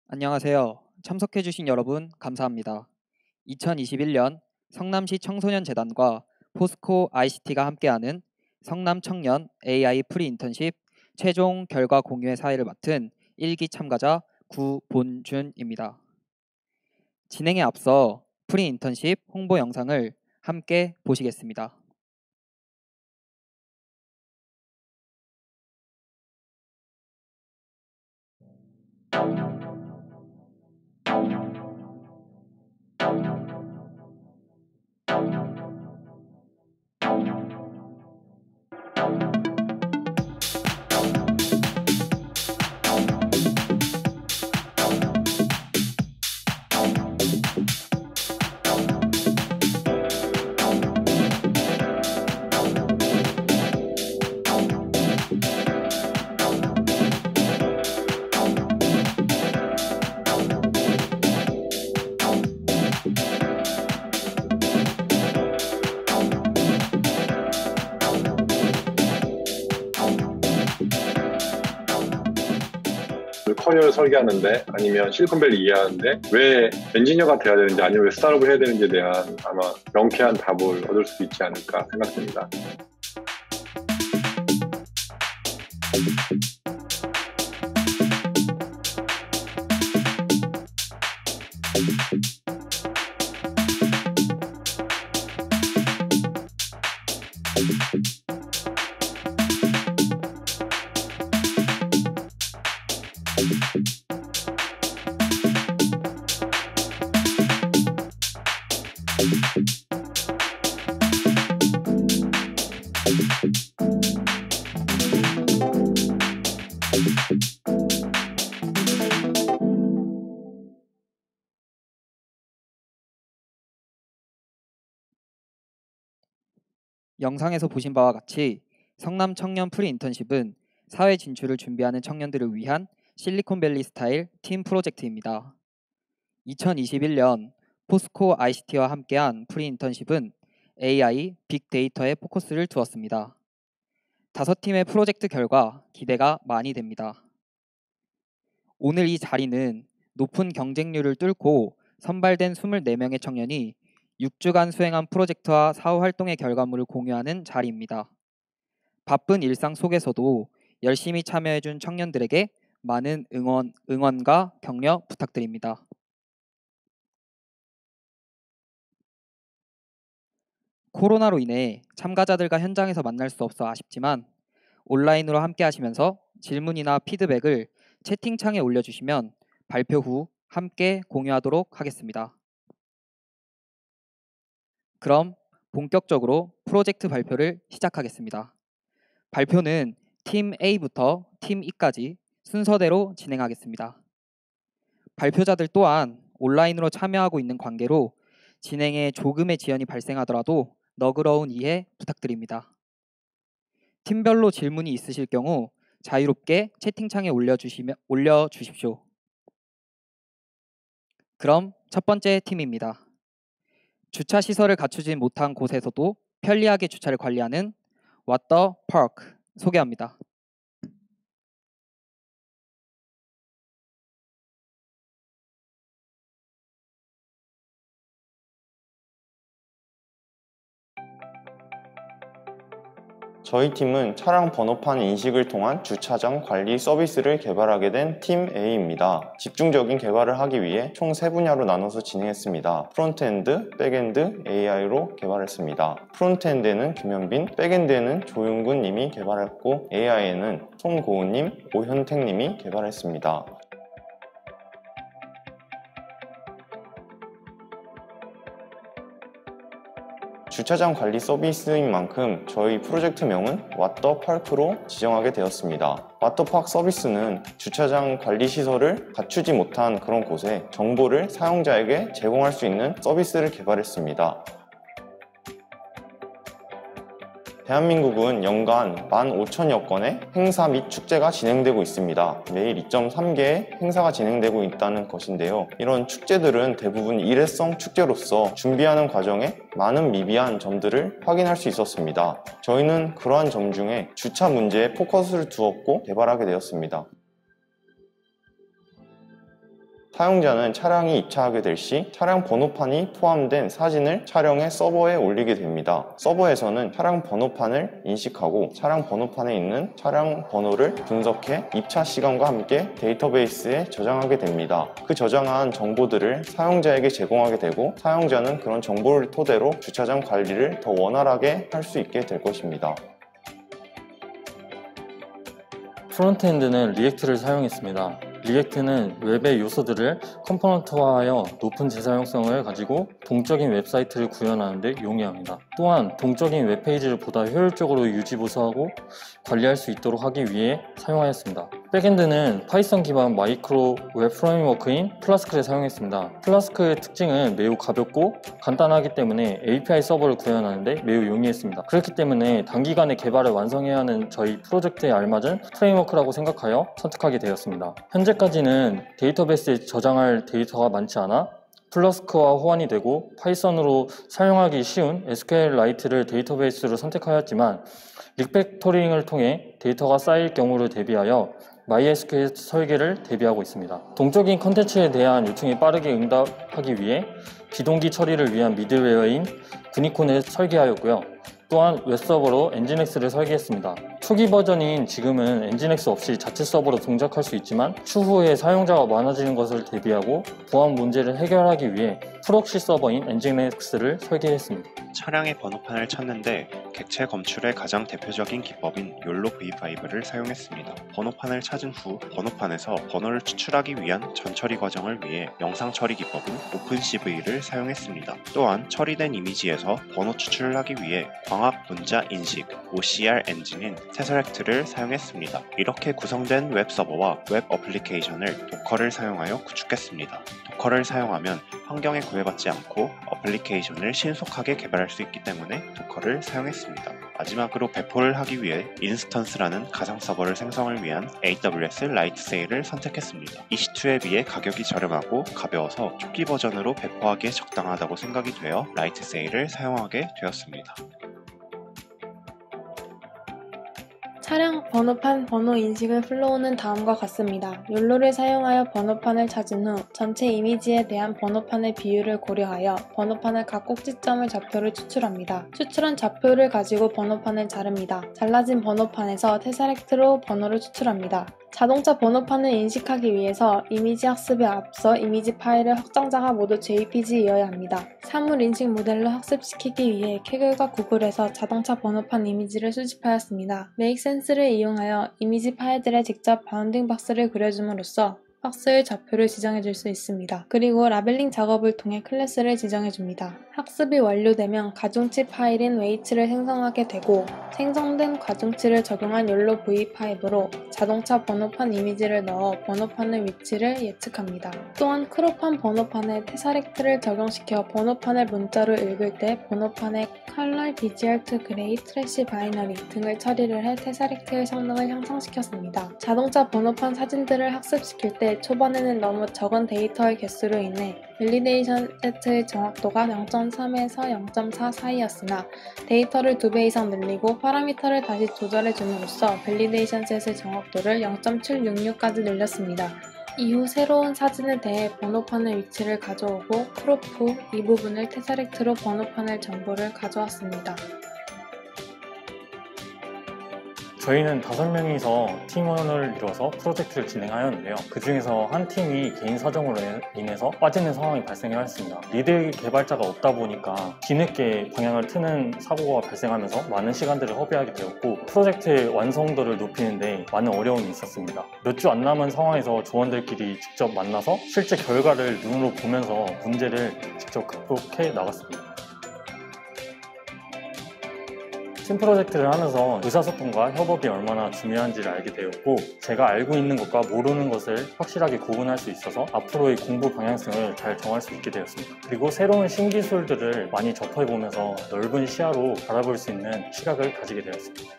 안녕하세요. 참석해주신 여러분 감사합니다. 2021년 성남시 청소년재단과 포스코 ICT가 함께하는 성남 청년 AI 프리 인턴십 최종 결과 공유회 사회를 맡은 1기 참가자 구본준입니다. 진행에 앞서 프리 인턴십 홍보 영상을 함께 보시겠습니다. 커리어를 설계하는데 아니면 실리콘밸리 이해하는데 왜 엔지니어가 돼야 되는지 아니면 왜 스타트업을 해야 되는지에 대한 아마 명쾌한 답을 얻을 수 있지 않을까 생각됩니다. 영상에서 보신 바와 같이 성남 청년 프리 인턴십은 사회 진출을 준비하는 청년들을 위한 실리콘밸리 스타일 팀 프로젝트입니다. 2021년 포스코 ICT와 함께한 프리 인턴십은 AI, 빅데이터에 포커스를 두었습니다. 5팀의 프로젝트 결과 기대가 많이 됩니다. 오늘 이 자리는 높은 경쟁률을 뚫고 선발된 24명의 청년이 6주간 수행한 프로젝트와 사후 활동의 결과물을 공유하는 자리입니다. 바쁜 일상 속에서도 열심히 참여해준 청년들에게 많은 응원과 격려 부탁드립니다. 코로나로 인해 참가자들과 현장에서 만날 수 없어 아쉽지만 온라인으로 함께 하시면서 질문이나 피드백을 채팅창에 올려주시면 발표 후 함께 공유하도록 하겠습니다. 그럼 본격적으로 프로젝트 발표를 시작하겠습니다. 발표는 팀 A부터 팀 E까지 순서대로 진행하겠습니다. 발표자들 또한 온라인으로 참여하고 있는 관계로 진행에 조금의 지연이 발생하더라도 너그러운 이해 부탁드립니다. 팀별로 질문이 있으실 경우 자유롭게 채팅창에 올려주십시오. 그럼 첫 번째 팀입니다. 주차 시설을 갖추지 못한 곳에서도 편리하게 주차를 관리하는 What the Park 소개합니다. 저희 팀은 차량 번호판 인식을 통한 주차장 관리 서비스를 개발하게 된 팀 A입니다. 집중적인 개발을 하기 위해 총 3분야로 나눠서 진행했습니다. 프론트엔드, 백엔드, AI로 개발했습니다. 프론트엔드에는 김현빈, 백엔드에는 조윤근 님이 개발했고 AI에는 송고은님, 오현택 님이 개발했습니다. 주차장 관리 서비스인 만큼 저희 프로젝트명은 What the Park로 지정하게 되었습니다. What the Park 서비스는 주차장 관리 시설을 갖추지 못한 그런 곳에 정보를 사용자에게 제공할 수 있는 서비스를 개발했습니다. 대한민국은 연간 15,000여 건의 행사 및 축제가 진행되고 있습니다. 매일 2.3개의 행사가 진행되고 있다는 것인데요. 이런 축제들은 대부분 일회성 축제로서 준비하는 과정에 많은 미비한 점들을 확인할 수 있었습니다. 저희는 그러한 점 중에 주차 문제에 포커스를 두었고 개발하게 되었습니다. 사용자는 차량이 입차하게 될 시 차량 번호판이 포함된 사진을 촬영해 서버에 올리게 됩니다. 서버에서는 차량 번호판을 인식하고 차량 번호판에 있는 차량 번호를 분석해 입차 시간과 함께 데이터베이스에 저장하게 됩니다. 그 저장한 정보들을 사용자에게 제공하게 되고 사용자는 그런 정보를 토대로 주차장 관리를 더 원활하게 할 수 있게 될 것입니다. 프론트엔드는 리액트를 사용했습니다. 리액트는 웹의 요소들을 컴포넌트화하여 높은 재사용성을 가지고 동적인 웹사이트를 구현하는 데 용이합니다. 또한 동적인 웹페이지를 보다 효율적으로 유지보수하고 관리할 수 있도록 하기 위해 사용하였습니다. 백엔드는 파이썬 기반 마이크로 웹 프레임워크인 플라스크를 사용했습니다. 플라스크의 특징은 매우 가볍고 간단하기 때문에 API 서버를 구현하는 데 매우 용이했습니다. 그렇기 때문에 단기간에 개발을 완성해야 하는 저희 프로젝트에 알맞은 프레임워크라고 생각하여 선택하게 되었습니다. 현재까지는 데이터베이스에 저장할 데이터가 많지 않아 플라스크와 호환이 되고 파이썬으로 사용하기 쉬운 SQLite를 데이터베이스로 선택하였지만 리팩토링을 통해 데이터가 쌓일 경우를 대비하여 MySQL 설계를 대비하고 있습니다. 동적인 컨텐츠에 대한 요청에 빠르게 응답하기 위해 비동기 처리를 위한 미들웨어인 구니콘을 설계하였고요. 또한 웹서버로 엔진엑스를 설계했습니다. 초기 버전인 지금은 엔진엑스 없이 자체 서버로 동작할 수 있지만 추후에 사용자가 많아지는 것을 대비하고 보안 문제를 해결하기 위해 프록시 서버인 엔진엑스를 설계했습니다. 차량의 번호판을 찾는데 객체 검출의 가장 대표적인 기법인 욜로 V5를 사용했습니다. 번호판을 찾은 후 번호판에서 번호를 추출하기 위한 전처리 과정을 위해 영상 처리 기법인 오픈CV를 사용했습니다. 또한 처리된 이미지에서 번호 추출을 하기 위해 광학 문자 인식 OCR 엔진인 테서렉트를 사용했습니다. 이렇게 구성된 웹 서버와 웹 어플리케이션을 도커를 사용하여 구축했습니다. 도커를 사용하면 환경에 구애받지 않고 어플리케이션을 신속하게 개발할 수 있기 때문에 도커를 사용했습니다. 마지막으로 배포를 하기 위해 인스턴스라는 가상 서버를 생성을 위한 AWS 라이트세일을 선택했습니다. EC2에 비해 가격이 저렴하고 가벼워서 초기 버전으로 배포하기에 적당하다고 생각이 되어 라이트세일을 사용하게 되었습니다. 차량 번호판 번호 인식의 플로우는 다음과 같습니다. 욜로를 사용하여 번호판을 찾은 후 전체 이미지에 대한 번호판의 비율을 고려하여 번호판의 각 꼭지점의 좌표를 추출합니다. 추출한 좌표를 가지고 번호판을 자릅니다. 잘라진 번호판에서 테서렉트로 번호를 추출합니다. 자동차 번호판을 인식하기 위해서 이미지 학습에 앞서 이미지 파일의 확장자가 모두 JPG이어야 합니다. 사물 인식 모델로 학습시키기 위해 캐글과 구글에서 자동차 번호판 이미지를 수집하였습니다. 메이크센스를 이용하여 이미지 파일들에 직접 바운딩 박스를 그려줌으로써 박스의 좌표를 지정해줄 수 있습니다. 그리고 라벨링 작업을 통해 클래스를 지정해줍니다. 학습이 완료되면 가중치 파일인 웨이츠를 생성하게 되고 생성된 가중치를 적용한 욜로 V5로 자동차 번호판 이미지를 넣어 번호판의 위치를 예측합니다. 또한 크롭한 번호판에 테서렉트를 적용시켜 번호판을 문자로 읽을 때 번호판의 컬러, BGR2 그레이, 트래시 바이너리 등을 처리를 해 테서렉트의 성능을 향상시켰습니다. 자동차 번호판 사진들을 학습시킬 때 초반에는 너무 적은 데이터의 개수로 인해 밸리데이션 세트의 정확도가 0.3에서 0.4 사이였으나 데이터를 2배 이상 늘리고 파라미터를 다시 조절해줌으로써 밸리데이션 셋의 정확도를 0.766까지 늘렸습니다. 이후 새로운 사진에 대해 번호판의 위치를 가져오고 크롭 후 이 부분을 테서렉트로 번호판의 정보를 가져왔습니다. 저희는 5명이서 팀원을 이뤄서 프로젝트를 진행하였는데요. 그 중에서 한 팀이 개인 사정으로 인해서 빠지는 상황이 발생하였습니다. 리드 개발자가 없다 보니까 뒤늦게 방향을 트는 사고가 발생하면서 많은 시간들을 허비하게 되었고 프로젝트의 완성도를 높이는데 많은 어려움이 있었습니다. 몇 주 안 남은 상황에서 조원들끼리 직접 만나서 실제 결과를 눈으로 보면서 문제를 직접 극복해 나갔습니다. 팀 프로젝트를 하면서 의사소통과 협업이 얼마나 중요한지를 알게 되었고, 제가 알고 있는 것과 모르는 것을 확실하게 구분할 수 있어서 앞으로의 공부 방향성을 잘 정할 수 있게 되었습니다. 그리고 새로운 신기술들을 많이 접해보면서 넓은 시야로 바라볼 수 있는 시각을 가지게 되었습니다.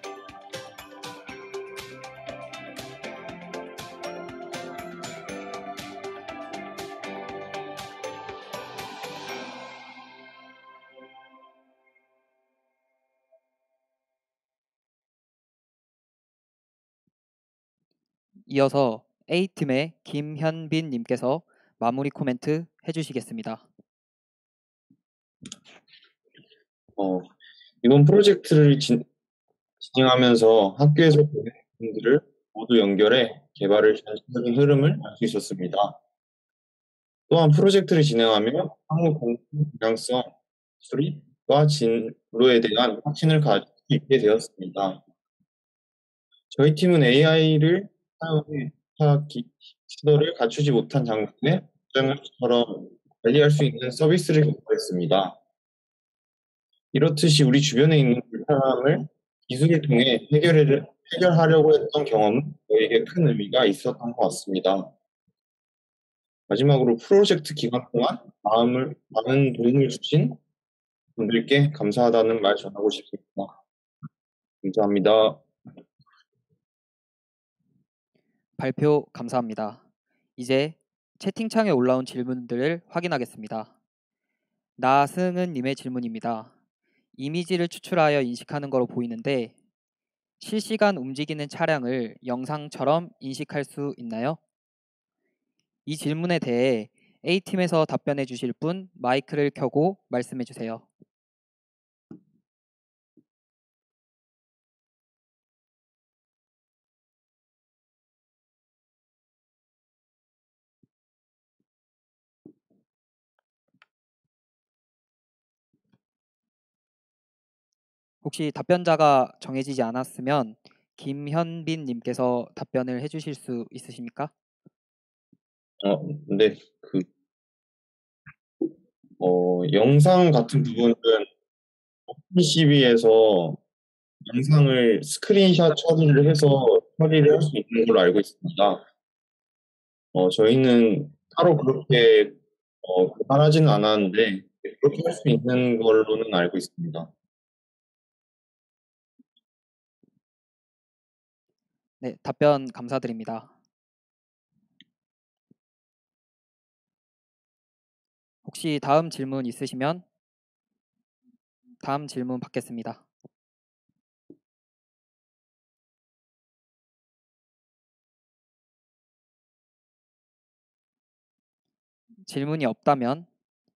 이어서 A팀의 김현빈 님께서 마무리 코멘트 해주시겠습니다. 이번 프로젝트를 진행하면서 학교에서 보는 분들을 모두 연결해 개발의 전체적인 흐름을 알 수 있었습니다. 또한 프로젝트를 진행하며 향후 공부 방향성, 수립과 진로에 대한 확신을 가지고 있게 되었습니다. 저희 팀은 AI를 사용해 시도를 갖추지 못한 장소에 장처럼 관리할 수 있는 서비스를 개발했습니다. 이렇듯이 우리 주변에 있는 불편함을 기술을 통해 해결하려고 했던 경험은 저에게 큰 의미가 있었던 것 같습니다. 마지막으로 프로젝트 기간 동안 많은 도움을 주신 분들께 감사하다는 말 전하고 싶습니다. 감사합니다. 발표 감사합니다. 이제 채팅창에 올라온 질문들을 확인하겠습니다. 나승은 님의 질문입니다. 이미지를 추출하여 인식하는 거로 보이는데 실시간 움직이는 차량을 영상처럼 인식할 수 있나요? 이 질문에 대해 A팀에서 답변해 주실 분 마이크를 켜고 말씀해 주세요. 혹시 답변자가 정해지지 않았으면 김현빈 님께서 답변을 해 주실 수 있으십니까? 근데 영상 같은 부분은 OpenCV에서 영상을 스크린샷 처리를 해서 처리를 할 수 있는 걸로 알고 있습니다. 저희는 따로 그렇게 하지는 않았는데 그렇게 할 수 있는 걸로는 알고 있습니다. 네, 답변 감사드립니다. 혹시 다음 질문 있으시면 다음 질문 받겠습니다. 질문이 없다면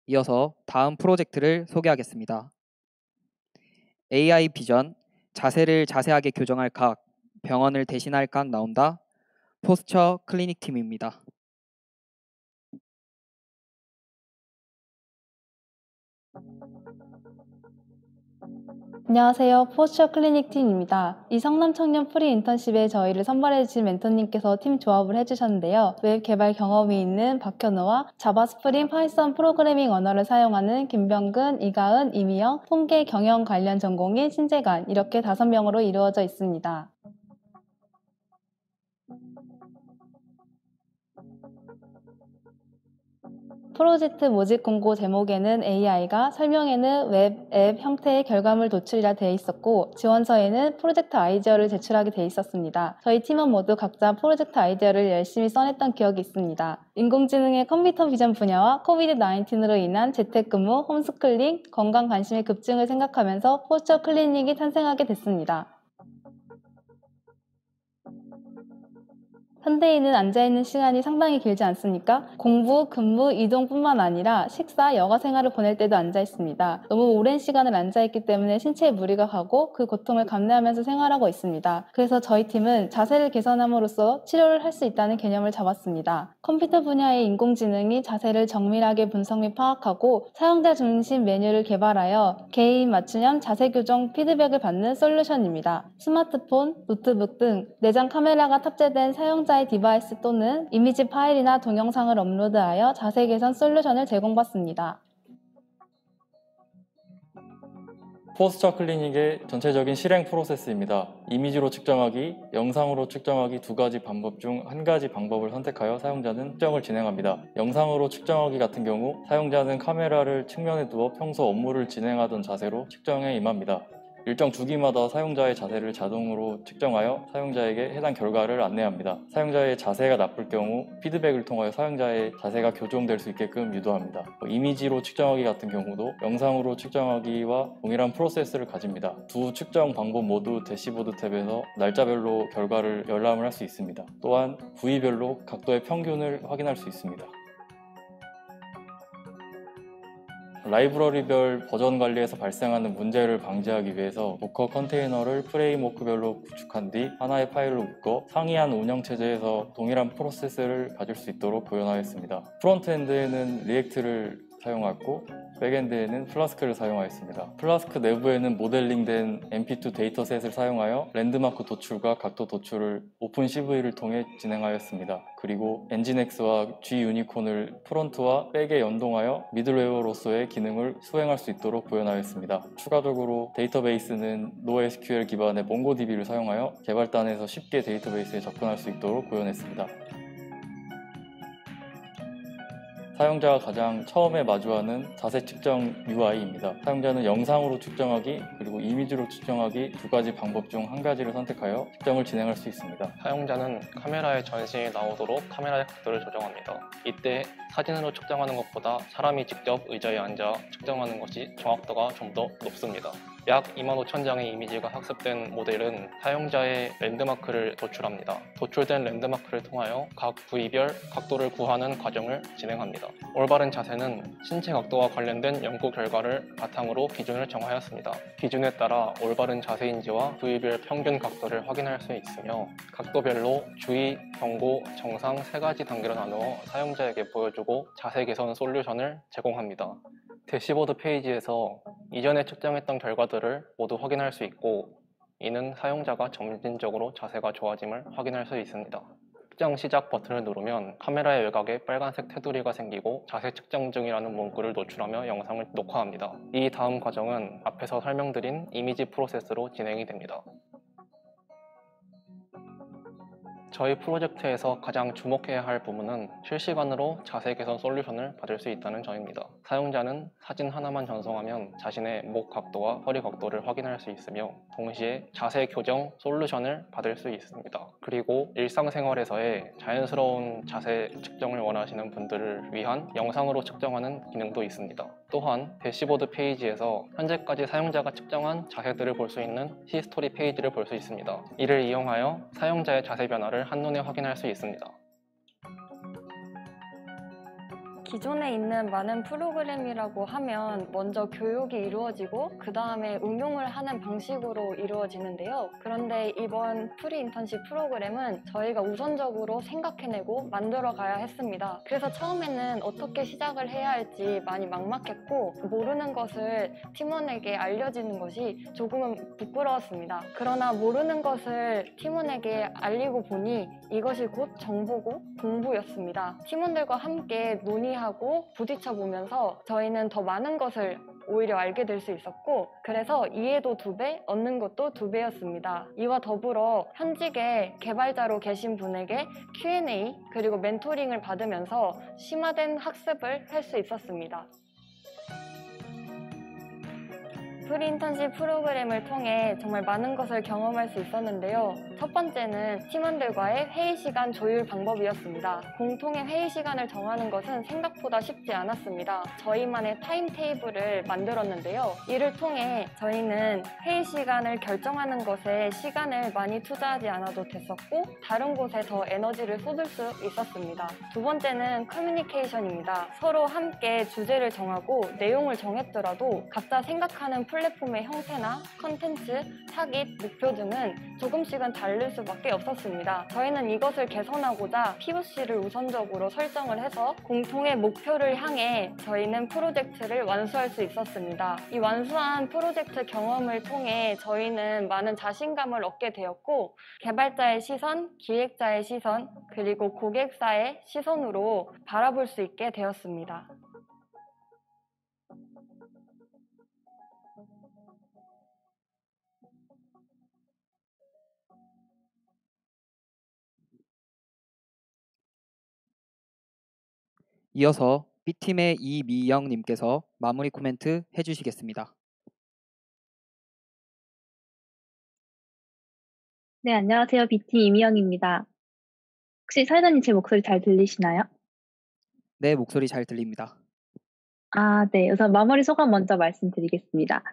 이어서 다음 프로젝트를 소개하겠습니다. AI 비전, 자세를 자세하게 교정할 각, 병원을 대신할 각 나온다. 포스처 클리닉 팀입니다. 안녕하세요. 포스처 클리닉 팀입니다. 이 성남 청년 프리 인턴십에 저희를 선발해주신 멘토님께서 팀 조합을 해주셨는데요. 웹 개발 경험이 있는 박현우와 자바 스프링 파이썬 프로그래밍 언어를 사용하는 김병근, 이가은, 이미영, 통계 경영 관련 전공인 신재관 이렇게 5명으로 이루어져 있습니다. 프로젝트 모집 공고 제목에는 AI가, 설명에는 웹, 앱 형태의 결과물 도출이라 되어 있었고 지원서에는 프로젝트 아이디어를 제출하게 되어 있었습니다. 저희 팀원 모두 각자 프로젝트 아이디어를 열심히 써냈던 기억이 있습니다. 인공지능의 컴퓨터 비전 분야와 코비드-19로 인한 재택근무, 홈스쿨링, 건강 관심의 급증을 생각하면서 포스처 클리닉이 탄생하게 됐습니다. 현대인은 앉아있는 시간이 상당히 길지 않습니까? 공부, 근무, 이동뿐만 아니라 식사, 여가 생활을 보낼 때도 앉아있습니다. 너무 오랜 시간을 앉아있기 때문에 신체에 무리가 가고 그 고통을 감내하면서 생활하고 있습니다. 그래서 저희 팀은 자세를 개선함으로써 치료를 할 수 있다는 개념을 잡았습니다. 컴퓨터 분야의 인공지능이 자세를 정밀하게 분석 및 파악하고 사용자 중심 메뉴를 개발하여 개인 맞춤형 자세 교정 피드백을 받는 솔루션입니다. 스마트폰, 노트북 등 내장 카메라가 탑재된 사용자의 디바이스 또는 이미지 파일이나 동영상을 업로드하여 자세 개선 솔루션을 제공받습니다. 포스처 클리닉의 전체적인 실행 프로세스입니다. 이미지로 측정하기, 영상으로 측정하기 두 가지 방법 중 한 가지 방법을 선택하여 사용자는 측정을 진행합니다. 영상으로 측정하기 같은 경우 사용자는 카메라를 측면에 두어 평소 업무를 진행하던 자세로 측정에 임합니다. 일정 주기마다 사용자의 자세를 자동으로 측정하여 사용자에게 해당 결과를 안내합니다. 사용자의 자세가 나쁠 경우 피드백을 통하여 사용자의 자세가 교정될 수 있게끔 유도합니다. 이미지로 측정하기 같은 경우도 영상으로 측정하기와 동일한 프로세스를 가집니다. 두 측정 방법 모두 대시보드 탭에서 날짜별로 결과를 열람을 할 수 있습니다. 또한 부위별로 각도의 평균을 확인할 수 있습니다. 라이브러리별 버전 관리에서 발생하는 문제를 방지하기 위해서 도커 컨테이너를 프레임워크별로 구축한 뒤 하나의 파일로 묶어 상이한 운영체제에서 동일한 프로세스를 가질 수 있도록 구현하였습니다. 프론트엔드에는 리액트를 사용하고 백엔드에는 플라스크를 사용하였습니다. 플라스크 내부에는 모델링된 mp2 데이터셋을 사용하여 랜드마크 도출과 각도 도출을 오픈CV를 통해 진행하였습니다. 그리고 엔진X와 G유니콘을 프론트와 백에 연동하여 미들웨어로서의 기능을 수행할 수 있도록 구현하였습니다. 추가적으로 데이터베이스는 NoSQL 기반의 몽고DB를 사용하여 개발단에서 쉽게 데이터베이스에 접근할 수 있도록 구현했습니다. 사용자가 가장 처음에 마주하는 자세 측정 UI입니다. 사용자는 영상으로 측정하기 그리고 이미지로 측정하기 두 가지 방법 중 한 가지를 선택하여 측정을 진행할 수 있습니다. 사용자는 카메라의 전신이 나오도록 카메라의 각도를 조정합니다. 이때 사진으로 측정하는 것보다 사람이 직접 의자에 앉아 측정하는 것이 정확도가 좀 더 높습니다. 약 25,000장의 이미지가 학습된 모델은 사용자의 랜드마크를 도출합니다. 도출된 랜드마크를 통하여 각 부위별 각도를 구하는 과정을 진행합니다. 올바른 자세는 신체 각도와 관련된 연구 결과를 바탕으로 기준을 정하였습니다. 기준에 따라 올바른 자세인지와 부위별 평균 각도를 확인할 수 있으며 각도별로 주의, 경고, 정상 세 가지 단계로 나누어 사용자에게 보여주고 자세 개선 솔루션을 제공합니다. 대시보드 페이지에서 이전에 측정했던 결과들을 모두 확인할 수 있고 이는 사용자가 점진적으로 자세가 좋아짐을 확인할 수 있습니다. 측정 시작 버튼을 누르면 카메라의 외곽에 빨간색 테두리가 생기고 자세 측정 중이라는 문구를 노출하며 영상을 녹화합니다. 이 다음 과정은 앞에서 설명드린 이미지 프로세스로 진행이 됩니다. 저희 프로젝트에서 가장 주목해야 할 부분은 실시간으로 자세 개선 솔루션을 받을 수 있다는 점입니다. 사용자는 사진 하나만 전송하면 자신의 목 각도와 허리 각도를 확인할 수 있으며 동시에 자세 교정 솔루션을 받을 수 있습니다. 그리고 일상생활에서의 자연스러운 자세 측정을 원하시는 분들을 위한 영상으로 측정하는 기능도 있습니다. 또한 대시보드 페이지에서 현재까지 사용자가 측정한 자세들을 볼 수 있는 히스토리 페이지를 볼 수 있습니다. 이를 이용하여 사용자의 자세 변화를 한눈에 확인할 수 있습니다. 기존에 있는 많은 프로그램이라고 하면 먼저 교육이 이루어지고 그 다음에 응용을 하는 방식으로 이루어지는데요. 그런데 이번 프리 인턴십 프로그램은 저희가 우선적으로 생각해내고 만들어가야 했습니다. 그래서 처음에는 어떻게 시작을 해야 할지 많이 막막했고 모르는 것을 팀원에게 알려지는 것이 조금은 부끄러웠습니다. 그러나 모르는 것을 팀원에게 알리고 보니 이것이 곧 정보고 공부였습니다. 팀원들과 함께 논의하고 부딪혀 보면서 저희는 더 많은 것을 오히려 알게 될 수 있었고 그래서 이해도 2배, 얻는 것도 2배였습니다. 이와 더불어 현직에 개발자로 계신 분에게 Q&A 그리고 멘토링을 받으면서 심화된 학습을 할 수 있었습니다. 프리 인턴십 프로그램을 통해 정말 많은 것을 경험할 수 있었는데요. 첫 번째는 팀원들과의 회의 시간 조율 방법이었습니다. 공통의 회의 시간을 정하는 것은 생각보다 쉽지 않았습니다. 저희만의 타임테이블을 만들었는데요. 이를 통해 저희는 회의 시간을 결정하는 것에 시간을 많이 투자하지 않아도 됐었고 다른 곳에 더 에너지를 쏟을 수 있었습니다. 두 번째는 커뮤니케이션입니다. 서로 함께 주제를 정하고 내용을 정했더라도 각자 생각하는 플랫폼의 형태나 컨텐츠, 타깃, 목표 등은 조금씩은 다를 수밖에 없었습니다. 저희는 이것을 개선하고자 POC를 우선적으로 설정을 해서 공통의 목표를 향해 저희는 프로젝트를 완수할 수 있었습니다. 이 완수한 프로젝트 경험을 통해 저희는 많은 자신감을 얻게 되었고 개발자의 시선, 기획자의 시선, 그리고 고객사의 시선으로 바라볼 수 있게 되었습니다. 이어서 B팀의 이미영님께서 마무리 코멘트 해주시겠습니다. 네, 안녕하세요. BT 이미영입니다. 혹시 사회자님 제 목소리 잘 들리시나요? 네, 목소리 잘 들립니다. 네. 우선 마무리 소감 먼저 말씀드리겠습니다.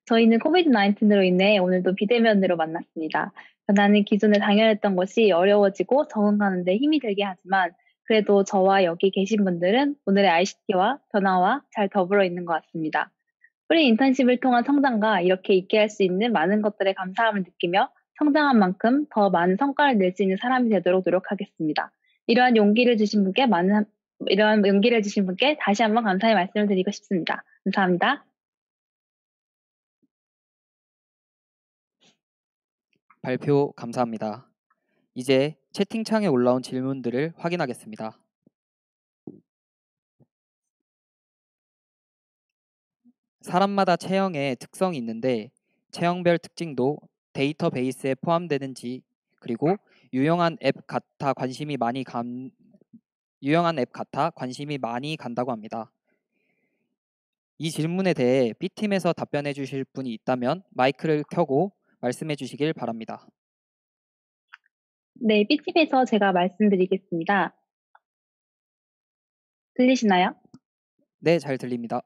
저희는 코비드-19으로 인해 오늘도 비대면으로 만났습니다. 변화는 기존에 당연했던 것이 어려워지고 적응하는 데 힘이 들게 하지만 그래도 저와 여기 계신 분들은 오늘의 ICT와 변화와 잘 더불어 있는 것 같습니다. 프리 인턴십을 통한 성장과 이렇게 있게 할 수 있는 많은 것들에 감사함을 느끼며 성장한 만큼 더 많은 성과를 낼 수 있는 사람이 되도록 노력하겠습니다. 이러한 용기를 주신 분께 다시 한번 감사의 말씀을 드리고 싶습니다. 감사합니다. 발표 감사합니다. 이제 채팅창에 올라온 질문들을 확인하겠습니다. 사람마다 체형의 특성이 있는데 체형별 특징도 데이터베이스에 포함되는지, 그리고 유용한 앱 같아 관심이 많이 간다고 합니다. 이 질문에 대해 B팀에서 답변해 주실 분이 있다면 마이크를 켜고 말씀해 주시길 바랍니다. 네, B팀에서 제가 말씀드리겠습니다. 들리시나요? 네, 잘 들립니다.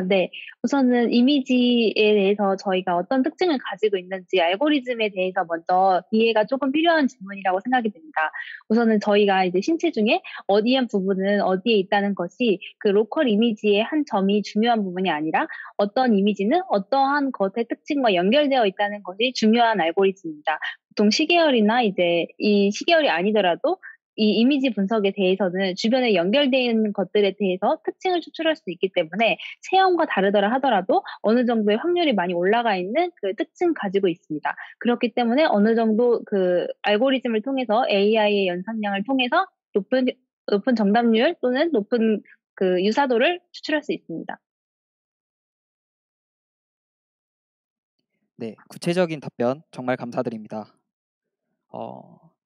네. 우선은 이미지에 대해서 저희가 어떤 특징을 가지고 있는지 알고리즘에 대해서 먼저 이해가 조금 필요한 질문이라고 생각이 됩니다. 우선은 저희가 이제 신체 중에 어디한 부분은 어디에 있다는 것이 그 로컬 이미지의 한 점이 중요한 부분이 아니라 어떤 이미지는 어떠한 것의 특징과 연결되어 있다는 것이 중요한 알고리즘입니다. 보통 시계열이나 이제 이 시계열이 아니더라도 이 이미지 분석에 대해서는 주변에 연결되어 있는 것들에 대해서 특징을 추출할 수 있기 때문에 체형과 다르더라 하더라도 어느 정도의 확률이 많이 올라가 있는 그 특징 가지고 있습니다. 그렇기 때문에 어느 정도 그 알고리즘을 통해서 AI의 연산량을 통해서 높은 정답률 또는 높은 그 유사도를 추출할 수 있습니다. 네, 구체적인 답변 정말 감사드립니다.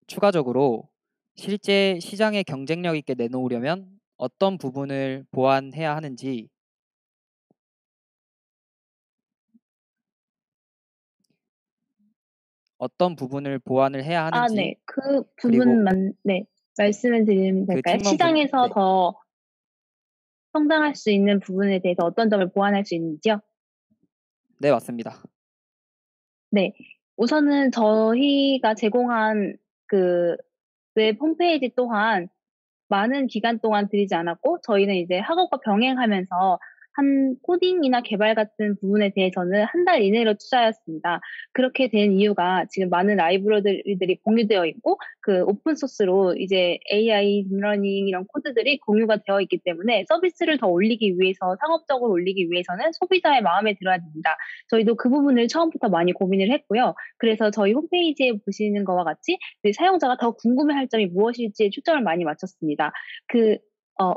추가적으로 실제 시장에 경쟁력 있게 내놓으려면 어떤 부분을 보완해야 하는지, 보완을 해야 하는지, 네. 그 그리고 부분만, 네. 말씀을 드리면 될까요? 팀원 시장에서 네. 더 성장할 수 있는 부분에 대해서 어떤 점을 보완할 수 있는지요? 네, 맞습니다. 네. 우선은 저희가 제공한 그 웹 홈페이지 또한 많은 기간 동안 들이지 않았고, 저희는 이제 학업과 병행하면서 한 코딩이나 개발 같은 부분에 대해서는 한 달 이내로 투자하였습니다. 그렇게 된 이유가 지금 많은 라이브러리들이 공유되어 있고, 그 오픈소스로 이제 AI, 딥러닝 이런 코드들이 공유가 되어 있기 때문에 서비스를 더 올리기 위해서, 상업적으로 올리기 위해서는 소비자의 마음에 들어야 됩니다. 저희도 그 부분을 처음부터 많이 고민을 했고요. 그래서 저희 홈페이지에 보시는 것과 같이 사용자가 더 궁금해할 점이 무엇일지에 초점을 많이 맞췄습니다.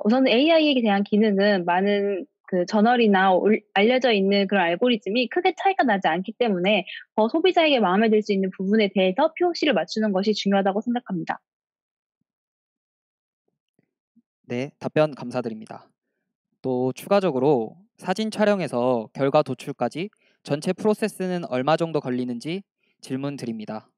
우선은 AI에 대한 기능은 많은 그 저널이나 알려져 있는 그런 알고리즘이 크게 차이가 나지 않기 때문에 더 소비자에게 마음에 들 수 있는 부분에 대해서 POC를 맞추는 것이 중요하다고 생각합니다. 네, 답변 감사드립니다. 또 추가적으로 사진 촬영에서 결과 도출까지 전체 프로세스는 얼마 정도 걸리는지 질문 드립니다.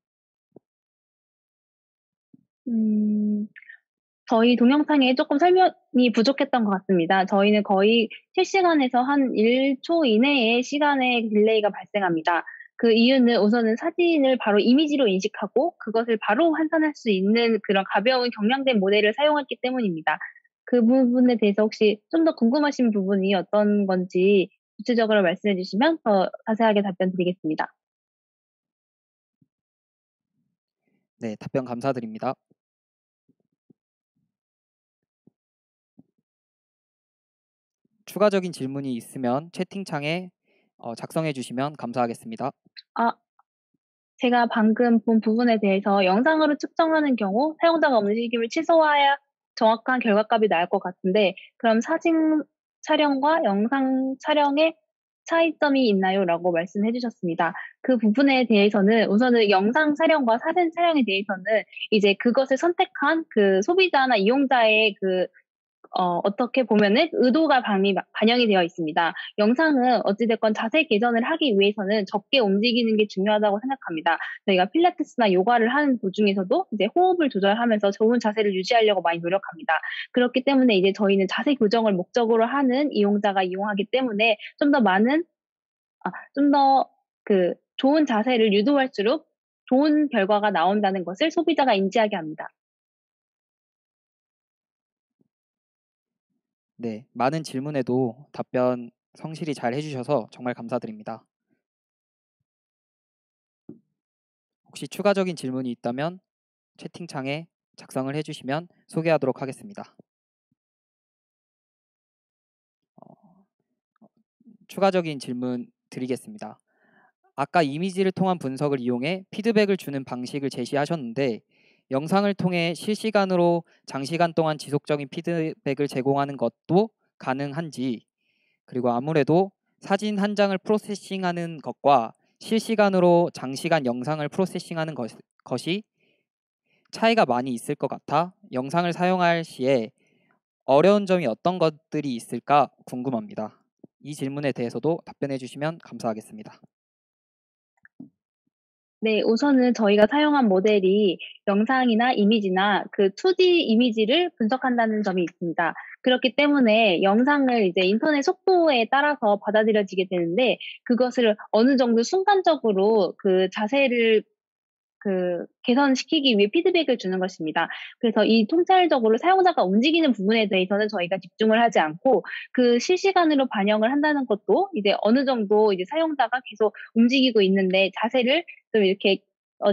저희 동영상에 조금 설명이 부족했던 것 같습니다. 저희는 거의 실시간에서 한 1초 이내의 시간의 딜레이가 발생합니다. 그 이유는 우선은 사진을 바로 이미지로 인식하고 그것을 바로 환산할 수 있는 그런 가벼운 경량된 모델을 사용했기 때문입니다. 그 부분에 대해서 혹시 좀 더 궁금하신 부분이 어떤 건지 구체적으로 말씀해 주시면 더 자세하게 답변 드리겠습니다. 네, 답변 감사드립니다. 추가적인 질문이 있으면 채팅창에 작성해 주시면 감사하겠습니다. 제가 방금 본 부분에 대해서 영상으로 측정하는 경우 사용자가 움직임을 취소해야 정확한 결과값이 나올 것 같은데, 그럼 사진 촬영과 영상 촬영에 차이점이 있나요? 라고 말씀해 주셨습니다. 그 부분에 대해서는 우선은 영상 촬영과 사진 촬영에 대해서는 이제 그것을 선택한 그 소비자나 이용자의 그 어떻게 보면은 의도가 반영이 되어 있습니다. 영상은 어찌됐건 자세 개선을 하기 위해서는 적게 움직이는 게 중요하다고 생각합니다. 저희가 필라테스나 요가를 하는 도중에서도 이제 호흡을 조절하면서 좋은 자세를 유지하려고 많이 노력합니다. 그렇기 때문에 이제 저희는 자세 교정을 목적으로 하는 이용자가 이용하기 때문에 좀 더 좋은 자세를 유도할수록 좋은 결과가 나온다는 것을 소비자가 인지하게 합니다. 네, 많은 질문에도 답변 성실히 잘 해주셔서 정말 감사드립니다. 혹시 추가적인 질문이 있다면 채팅창에 작성을 해주시면 소개하도록 하겠습니다. 추가적인 질문 드리겠습니다. 아까 이미지를 통한 분석을 이용해 피드백을 주는 방식을 제시하셨는데 영상을 통해 실시간으로 장시간 동안 지속적인 피드백을 제공하는 것도 가능한지, 그리고 아무래도 사진 한 장을 프로세싱하는 것과 실시간으로 장시간 영상을 프로세싱하는 것이 차이가 많이 있을 것 같아 영상을 사용할 시에 어려운 점이 어떤 것들이 있을까 궁금합니다. 이 질문에 대해서도 답변해 주시면 감사하겠습니다. 네, 우선은 저희가 사용한 모델이 영상이나 이미지나 그 2D 이미지를 분석한다는 점이 있습니다. 그렇기 때문에 영상을 이제 인터넷 속도에 따라서 받아들여지게 되는데 그것을 어느 정도 순간적으로 그 자세를 개선시키기 위해 피드백을 주는 것입니다. 그래서 이 통찰적으로 사용자가 움직이는 부분에 대해서는 저희가 집중을 하지 않고 그 실시간으로 반영을 한다는 것도 이제 어느 정도 이제 사용자가 계속 움직이고 있는데 자세를 좀 이렇게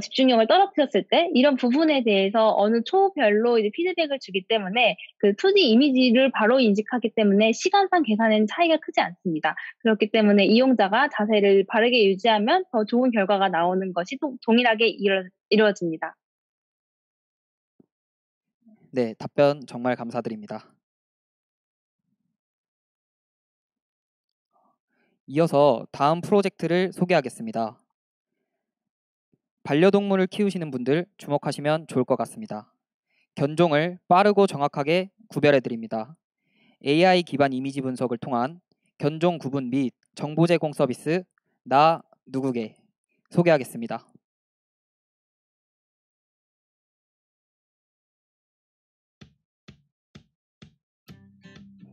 집중력을 떨어뜨렸을 때 이런 부분에 대해서 어느 초별로 이제 피드백을 주기 때문에 그 2D 이미지를 바로 인식하기 때문에 시간상 계산에는 차이가 크지 않습니다. 그렇기 때문에 이용자가 자세를 바르게 유지하면 더 좋은 결과가 나오는 것이 동일하게 이루어집니다. 네, 답변 정말 감사드립니다. 이어서 다음 프로젝트를 소개하겠습니다. 반려동물을 키우시는 분들 주목하시면 좋을 것 같습니다. 견종을 빠르고 정확하게 구별해 드립니다. AI 기반 이미지 분석을 통한 견종 구분 및 정보 제공 서비스 나 누구게 소개하겠습니다.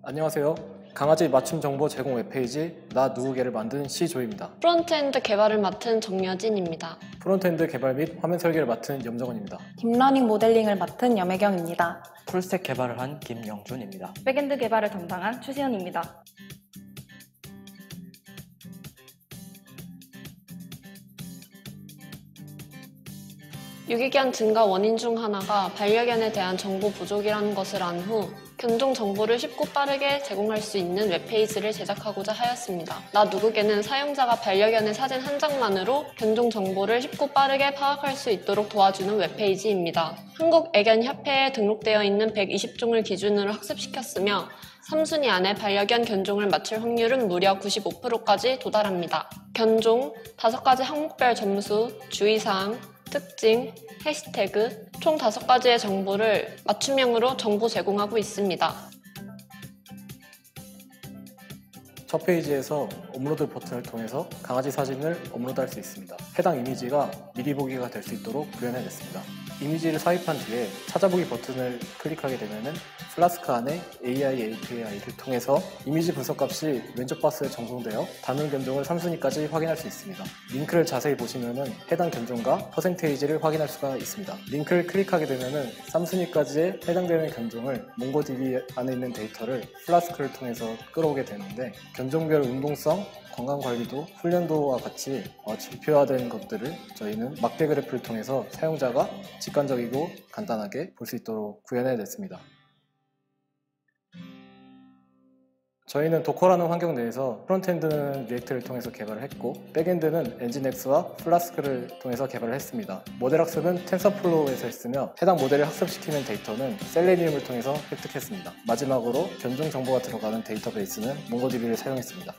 안녕하세요. 강아지 맞춤 정보 제공 웹페이지 나 누구게를 만든 시조입니다. 프론트엔드 개발을 맡은 정여진입니다. 프론트엔드 개발 및 화면 설계를 맡은 염정원입니다. 딥러닝 모델링을 맡은 염혜경입니다. 풀스택 개발을 한 김영준입니다. 백엔드 개발을 담당한 추시연입니다. 유기견 증가 원인 중 하나가 반려견에 대한 정보 부족이라는 것을 안 후 견종 정보를 쉽고 빠르게 제공할 수 있는 웹페이지를 제작하고자 하였습니다. 나 누구게는 사용자가 반려견의 사진 한 장만으로 견종 정보를 쉽고 빠르게 파악할 수 있도록 도와주는 웹페이지입니다. 한국애견협회에 등록되어 있는 120종을 기준으로 학습시켰으며 3순위 안에 반려견 견종을 맞출 확률은 무려 95%까지 도달합니다. 견종, 5가지 항목별 점수, 주의사항, 특징, 해시태그, 총 5가지의 정보를 맞춤형으로 정보 제공하고 있습니다. 첫 페이지에서 업로드 버튼을 통해서 강아지 사진을 업로드할 수 있습니다. 해당 이미지가 미리 보기가 될 수 있도록 구현해냈습니다. 이미지를 삽입한 뒤에 찾아보기 버튼을 클릭하게 되면 플라스크 안에 AI API를 통해서 이미지 분석값이 왼쪽 박스에 정송되어 단일 견종을 3순위까지 확인할 수 있습니다. 링크를 자세히 보시면 해당 견종과 퍼센테이지를 확인할 수가 있습니다. 링크를 클릭하게 되면 3순위까지에 해당되는 견종을 몽고DB 안에 있는 데이터를 플라스크를 통해서 끌어오게 되는데 견종별 운동성, 건강관리도 훈련도와 같이 지표화된 것들을 저희는 막대 그래프를 통해서 사용자가 직관적이고 간단하게 볼 수 있도록 구현해냈습니다. 저희는 도커라는 환경 내에서 프론트엔드는 리액트를 통해서 개발을 했고 백엔드는 엔진엑스와 플라스크를 통해서 개발을 했습니다. 모델 학습은 텐서플로우에서 했으며 해당 모델을 학습시키는 데이터는 셀레니움을 통해서 획득했습니다. 마지막으로 견종 정보가 들어가는 데이터베이스는 몽고DB를 사용했습니다.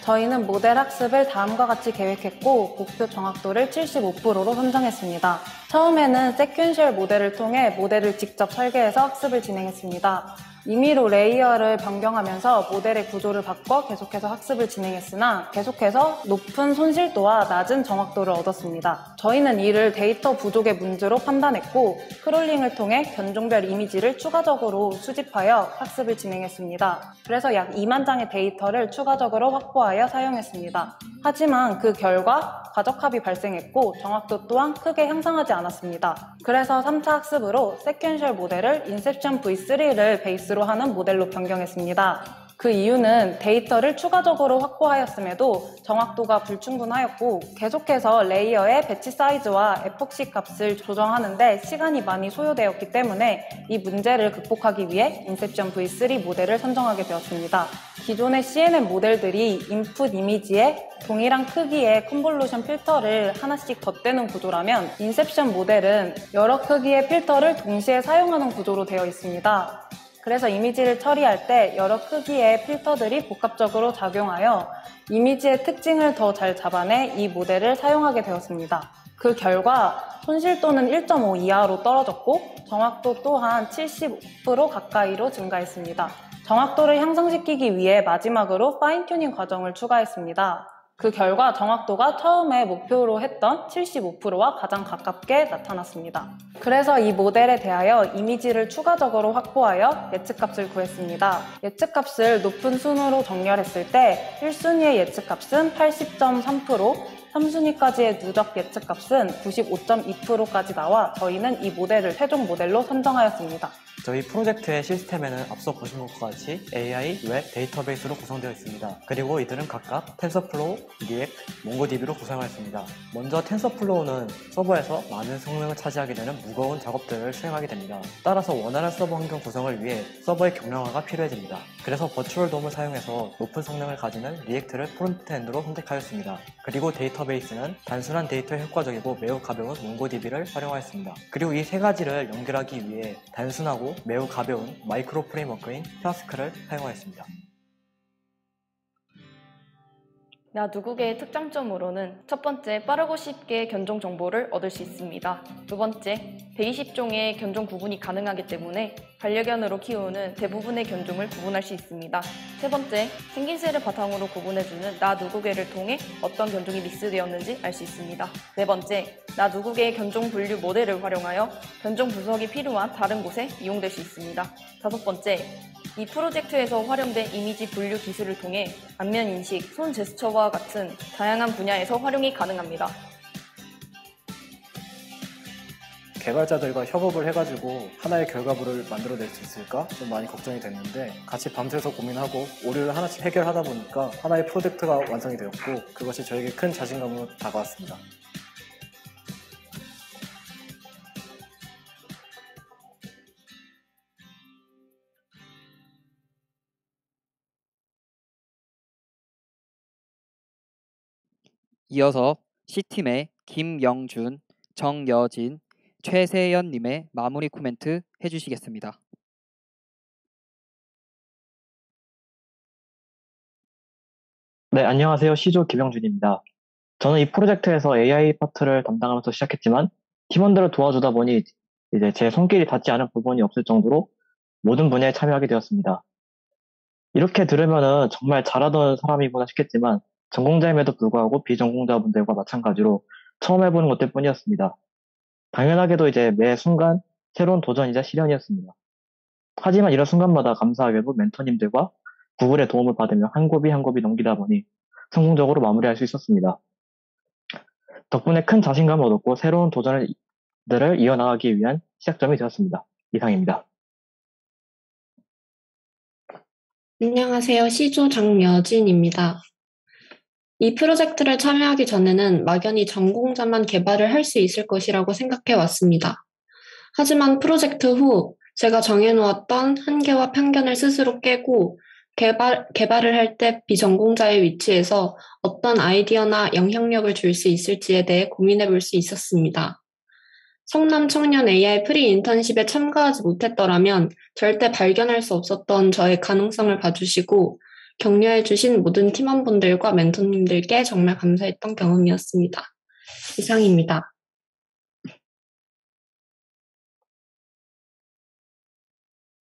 저희는 모델 학습을 다음과 같이 계획했고 목표 정확도를 75%로 선정했습니다. 처음에는 세퀀셜 모델을 통해 모델을 직접 설계해서 학습을 진행했습니다. 임의로 레이어를 변경하면서 모델의 구조를 바꿔 계속해서 학습을 진행했으나 계속해서 높은 손실도와 낮은 정확도를 얻었습니다. 저희는 이를 데이터 부족의 문제로 판단했고 크롤링을 통해 견종별 이미지를 추가적으로 수집하여 학습을 진행했습니다. 그래서 약 2만 장의 데이터를 추가적으로 확보하여 사용했습니다. 하지만 그 결과 과적합이 발생했고 정확도 또한 크게 향상하지 않았습니다. 그래서 3차 학습으로 세퀀셜 모델을 인셉션 V3를 베이스로 하는 모델로 변경했습니다. 그 이유는 데이터를 추가적으로 확보하였음에도 정확도가 불충분하였고 계속해서 레이어의 배치 사이즈와 에폭시 값을 조정하는데 시간이 많이 소요되었기 때문에 이 문제를 극복하기 위해 인셉션 V3 모델을 선정하게 되었습니다. 기존의 CNN 모델들이 인풋 이미지에 동일한 크기의 컨볼루션 필터를 하나씩 덧대는 구조라면 인셉션 모델은 여러 크기의 필터를 동시에 사용하는 구조로 되어 있습니다. 그래서 이미지를 처리할 때 여러 크기의 필터들이 복합적으로 작용하여 이미지의 특징을 더 잘 잡아내 이 모델을 사용하게 되었습니다. 그 결과 손실도는 1.5 이하로 떨어졌고 정확도 또한 75% 가까이로 증가했습니다. 정확도를 향상시키기 위해 마지막으로 파인 튜닝 과정을 추가했습니다. 그 결과 정확도가 처음에 목표로 했던 75%와 가장 가깝게 나타났습니다. 그래서 이 모델에 대하여 이미지를 추가적으로 확보하여 예측값을 구했습니다. 예측값을 높은 순으로 정렬했을 때 1순위의 예측값은 80.3%, 3순위까지의 누적 예측값은 95.2%까지 나와 저희는 이 모델을 최종 모델로 선정하였습니다. 저희 프로젝트의 시스템에는 앞서 보신 것과 같이 AI, 웹, 데이터베이스로 구성되어 있습니다. 그리고 이들은 각각 텐서플로우, 리액트, 몽고DB로 구성하였습니다. 먼저 텐서플로우는 서버에서 많은 성능을 차지하게 되는 무거운 작업들을 수행하게 됩니다. 따라서 원활한 서버 환경 구성을 위해 서버의 경량화가 필요해집니다. 그래서 버추얼 돔을 사용해서 높은 성능을 가지는 리액트를 프론트엔드로 선택하였습니다. 그리고 데이터베이스는 단순한 데이터에 효과적이고 매우 가벼운 몽고DB를 활용하였습니다. 그리고 이 세 가지를 연결하기 위해 단순하고 매우 가벼운 마이크로 프레임워크인 플라스크를 사용하였습니다. 나 누구개의 특장점으로는 첫 번째, 빠르고 쉽게 견종 정보를 얻을 수 있습니다. 두 번째, 120종의 견종 구분이 가능하기 때문에 반려견으로 키우는 대부분의 견종을 구분할 수 있습니다. 세 번째, 생김새를 바탕으로 구분해주는 나 누구개를 통해 어떤 견종이 믹스되었는지 알 수 있습니다. 네 번째, 나 누구개의 견종 분류 모델을 활용하여 견종 분석이 필요한 다른 곳에 이용될 수 있습니다. 다섯 번째, 이 프로젝트에서 활용된 이미지 분류 기술을 통해 안면 인식, 손 제스처와 같은 다양한 분야에서 활용이 가능합니다. 개발자들과 협업을 해가지고 하나의 결과물을 만들어낼 수 있을까 좀 많이 걱정이 됐는데 같이 밤새서 고민하고 오류를 하나씩 해결하다 보니까 하나의 프로젝트가 완성이 되었고 그것이 저에게 큰 자신감으로 다가왔습니다. 이어서 C팀의 김영준, 정여진, 최세연님의 마무리 코멘트 해주시겠습니다. 네, 안녕하세요. C조 김영준입니다. 저는 이 프로젝트에서 AI 파트를 담당하면서 시작했지만 팀원들을 도와주다 보니 이제 제 손길이 닿지 않은 부분이 없을 정도로 모든 분야에 참여하게 되었습니다. 이렇게 들으면은 정말 잘하던 사람이구나 싶겠지만 전공자임에도 불구하고 비전공자분들과 마찬가지로 처음 해보는 것들 뿐이었습니다. 당연하게도 이제 매 순간 새로운 도전이자 시련이었습니다. 하지만 이런 순간마다 감사하게도 멘토님들과 구글의 도움을 받으며 한 곱이 한 곱이 넘기다 보니 성공적으로 마무리할 수 있었습니다. 덕분에 큰 자신감을 얻었고 새로운 도전들을 이어나가기 위한 시작점이 되었습니다. 이상입니다. 안녕하세요. C조 장여진입니다. 이 프로젝트를 참여하기 전에는 막연히 전공자만 개발을 할 수 있을 것이라고 생각해 왔습니다. 하지만 프로젝트 후 제가 정해놓았던 한계와 편견을 스스로 깨고 개발을 할 때 비전공자의 위치에서 어떤 아이디어나 영향력을 줄 수 있을지에 대해 고민해 볼 수 있었습니다. 성남 청년 AI 프리 인턴십에 참가하지 못했더라면 절대 발견할 수 없었던 저의 가능성을 봐주시고 격려해주신 모든 팀원분들과 멘토님들께 정말 감사했던 경험이었습니다. 이상입니다.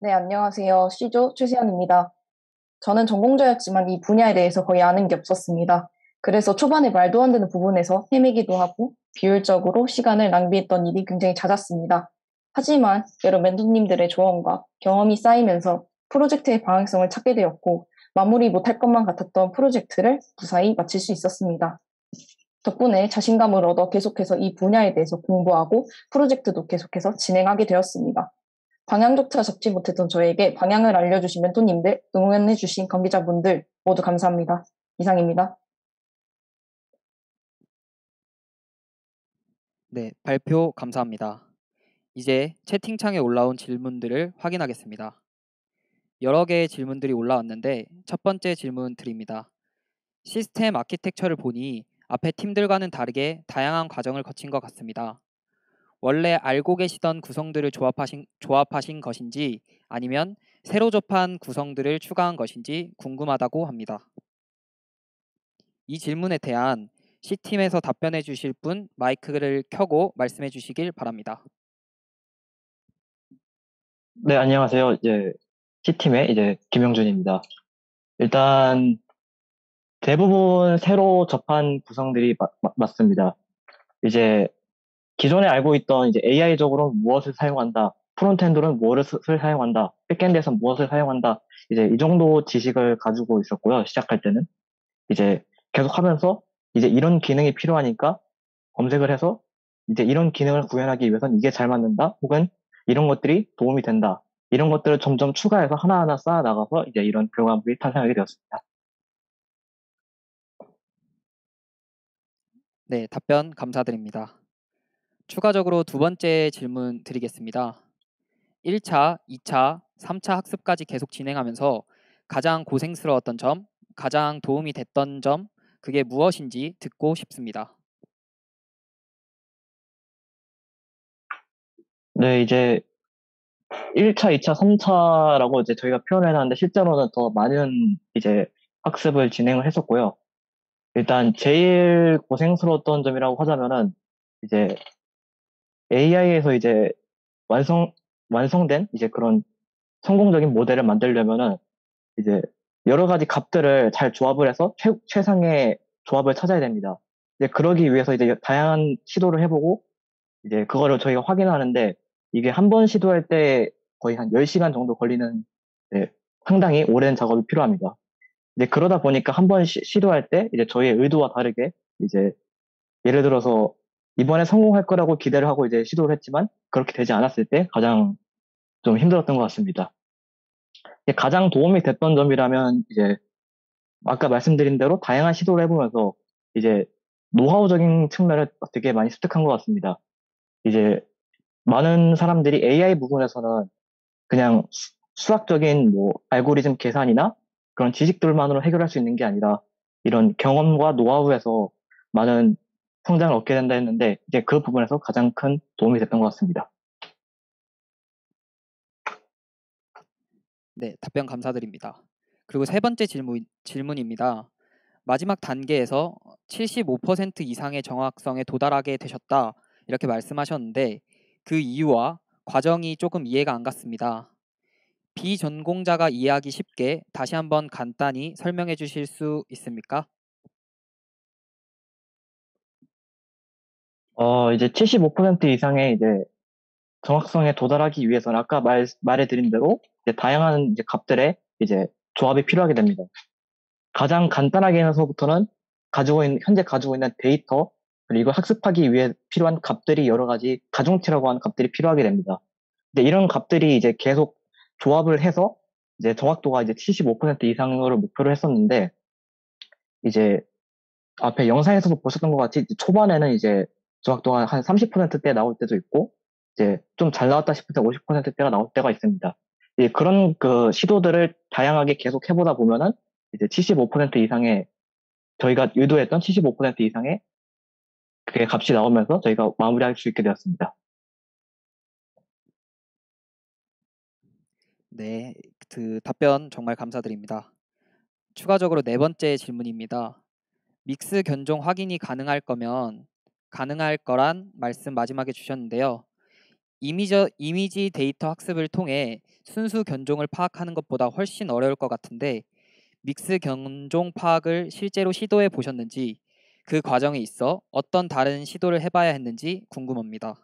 네, 안녕하세요. C조 최세연입니다. 저는 전공자였지만 이 분야에 대해서 거의 아는 게 없었습니다. 그래서 초반에 말도 안 되는 부분에서 헤매기도 하고 비효율적으로 시간을 낭비했던 일이 굉장히 잦았습니다. 하지만 여러 멘토님들의 조언과 경험이 쌓이면서 프로젝트의 방향성을 찾게 되었고 마무리 못할 것만 같았던 프로젝트를 무사히 마칠 수 있었습니다. 덕분에 자신감을 얻어 계속해서 이 분야에 대해서 공부하고 프로젝트도 계속해서 진행하게 되었습니다. 방향조차 잡지 못했던 저에게 방향을 알려주신 멘토님들, 응원해주신 관계자분들 모두 감사합니다. 이상입니다. 네, 발표 감사합니다. 이제 채팅창에 올라온 질문들을 확인하겠습니다. 여러 개의 질문들이 올라왔는데 첫 번째 질문 드립니다. 시스템 아키텍처를 보니 앞에 팀들과는 다르게 다양한 과정을 거친 것 같습니다. 원래 알고 계시던 구성들을 조합하신 것인지 아니면 새로 접한 구성들을 추가한 것인지 궁금하다고 합니다. 이 질문에 대한 C팀에서 답변해 주실 분 마이크를 켜고 말씀해 주시길 바랍니다. 네, 안녕하세요. C팀의 김영준입니다. 일단 대부분 새로 접한 구성들이 맞습니다. 이제 기존에 알고 있던 AI적으로 무엇을 사용한다, 프론트엔드로는 무엇을 사용한다, 백엔드에서 무엇을 사용한다, 이 정도 지식을 가지고 있었고요. 시작할 때는 이제 계속 하면서 이런 기능이 필요하니까 검색을 해서 이런 기능을 구현하기 위해서는 이게 잘 맞는다, 혹은 이런 것들이 도움이 된다, 이런 것들을 점점 추가해서 하나하나 쌓아 나가서 이런 결과물이 탄생하게 되었습니다. 네, 답변 감사드립니다. 추가적으로 두 번째 질문 드리겠습니다. 1차, 2차, 3차 학습까지 계속 진행하면서 가장 고생스러웠던 점, 가장 도움이 됐던 점, 그게 무엇인지 듣고 싶습니다. 네, 1차, 2차, 3차라고 저희가 표현을 해놨는데 실제로는 더 많은 학습을 진행을 했었고요. 일단 제일 고생스러웠던 점이라고 하자면은 AI에서 완성된 그런 성공적인 모델을 만들려면은 여러 가지 값들을 잘 조합을 해서 최상의 조합을 찾아야 됩니다. 그러기 위해서 다양한 시도를 해보고 그거를 저희가 확인하는데 이게 한 번 시도할 때 거의 한 10시간 정도 걸리는 상당히 오랜 작업이 필요합니다. 그러다 보니까 한 번 시도할 때 저희의 의도와 다르게 예를 들어서 이번에 성공할 거라고 기대를 하고 시도를 했지만 그렇게 되지 않았을 때 가장 좀 힘들었던 것 같습니다. 가장 도움이 됐던 점이라면 아까 말씀드린 대로 다양한 시도를 해보면서 노하우적인 측면을 되게 많이 습득한 것 같습니다. 많은 사람들이 AI 부분에서는 그냥 수학적인 알고리즘 계산이나 그런 지식들만으로 해결할 수 있는 게 아니라 이런 경험과 노하우에서 많은 성장을 얻게 된다 했는데 그 부분에서 가장 큰 도움이 됐던 것 같습니다. 네, 답변 감사드립니다. 그리고 세 번째 질문입니다. 마지막 단계에서 75% 이상의 정확성에 도달하게 되셨다 이렇게 말씀하셨는데 그 이유와 과정이 조금 이해가 안 갔습니다. 비전공자가 이해하기 쉽게 다시 한번 간단히 설명해 주실 수 있습니까? 75% 이상의 정확성에 도달하기 위해서는 아까 말해드린 대로 다양한 값들의 조합이 필요하게 됩니다. 가장 간단하게서부터는 현재 가지고 있는 데이터, 그리고 학습하기 위해 필요한 값들이 여러 가지 가중치라고 하는 값들이 필요하게 됩니다. 근데 이런 값들이 계속 조합을 해서 정확도가 75% 이상으로 목표를 했었는데 앞에 영상에서도 보셨던 것 같이 초반에는 정확도가 한 30%대 나올 때도 있고 좀 잘 나왔다 싶을 때 50%대가 나올 때가 있습니다. 그런 시도들을 다양하게 계속 해보다 보면은 75% 이상의 저희가 유도했던 75% 이상의 그 값이 나오면서 저희가 마무리할 수 있게 되었습니다. 네, 그 답변 정말 감사드립니다. 추가적으로 네 번째 질문입니다. 믹스 견종 확인이 가능할 거면 가능할 거란 말씀 마지막에 주셨는데요. 이미지 데이터 학습을 통해 순수 견종을 파악하는 것보다 훨씬 어려울 것 같은데 믹스 견종 파악을 실제로 시도해 보셨는지 그 과정에 있어 어떤 다른 시도를 해봐야 했는지 궁금합니다.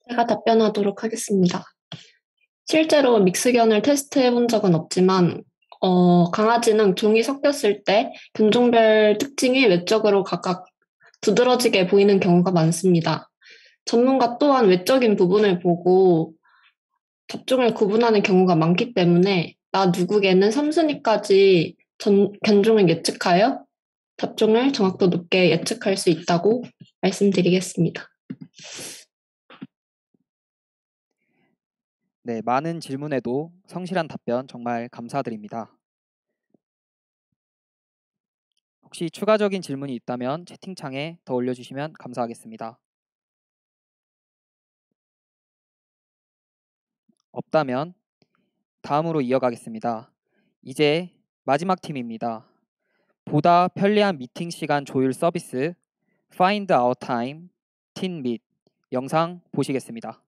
제가 답변하도록 하겠습니다. 실제로 믹스견을 테스트해 본 적은 없지만 강아지는 종이 섞였을 때 견종별 특징이 외적으로 각각 두드러지게 보이는 경우가 많습니다. 전문가 또한 외적인 부분을 보고 잡종을 구분하는 경우가 많기 때문에 나 누구개는 3순위까지 견종을 예측하여 잡종을 정확도 높게 예측할 수 있다고 말씀드리겠습니다. 네, 많은 질문에도 성실한 답변 정말 감사드립니다. 혹시 추가적인 질문이 있다면 채팅창에 더 올려주시면 감사하겠습니다. 없다면 다음으로 이어가겠습니다. 이제 마지막 팀입니다. 보다 편리한 미팅 시간 조율 서비스 Find Our Time Team Meet 영상 보시겠습니다.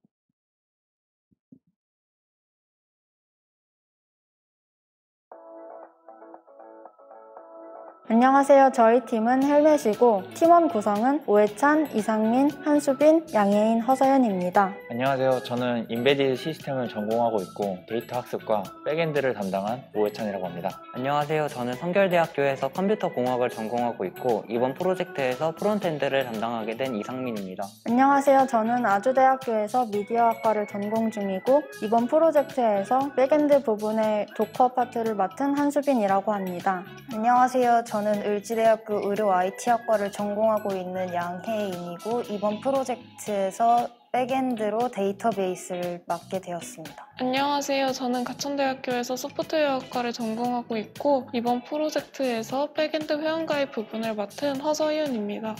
안녕하세요. 저희 팀은 헬멧이고 팀원 구성은 오해찬, 이상민, 한수빈, 양혜인, 허서연입니다. 안녕하세요. 저는 인베디드 시스템을 전공하고 있고 데이터 학습과 백엔드를 담당한 오해찬이라고 합니다. 안녕하세요. 저는 성결대학교에서 컴퓨터 공학을 전공하고 있고 이번 프로젝트에서 프론트엔드를 담당하게 된 이상민입니다. 안녕하세요. 저는 아주대학교에서 미디어학과를 전공 중이고 이번 프로젝트에서 백엔드 부분의 도커 파트를 맡은 한수빈이라고 합니다. 안녕하세요. 저는 을지대학교 의료 IT학과를 전공하고 있는 양혜인이고 이번 프로젝트에서 백엔드로 데이터베이스를 맡게 되었습니다. 안녕하세요. 저는 가천대학교에서 소프트웨어학과를 전공하고 있고 이번 프로젝트에서 백엔드 회원가입 부분을 맡은 허서윤입니다.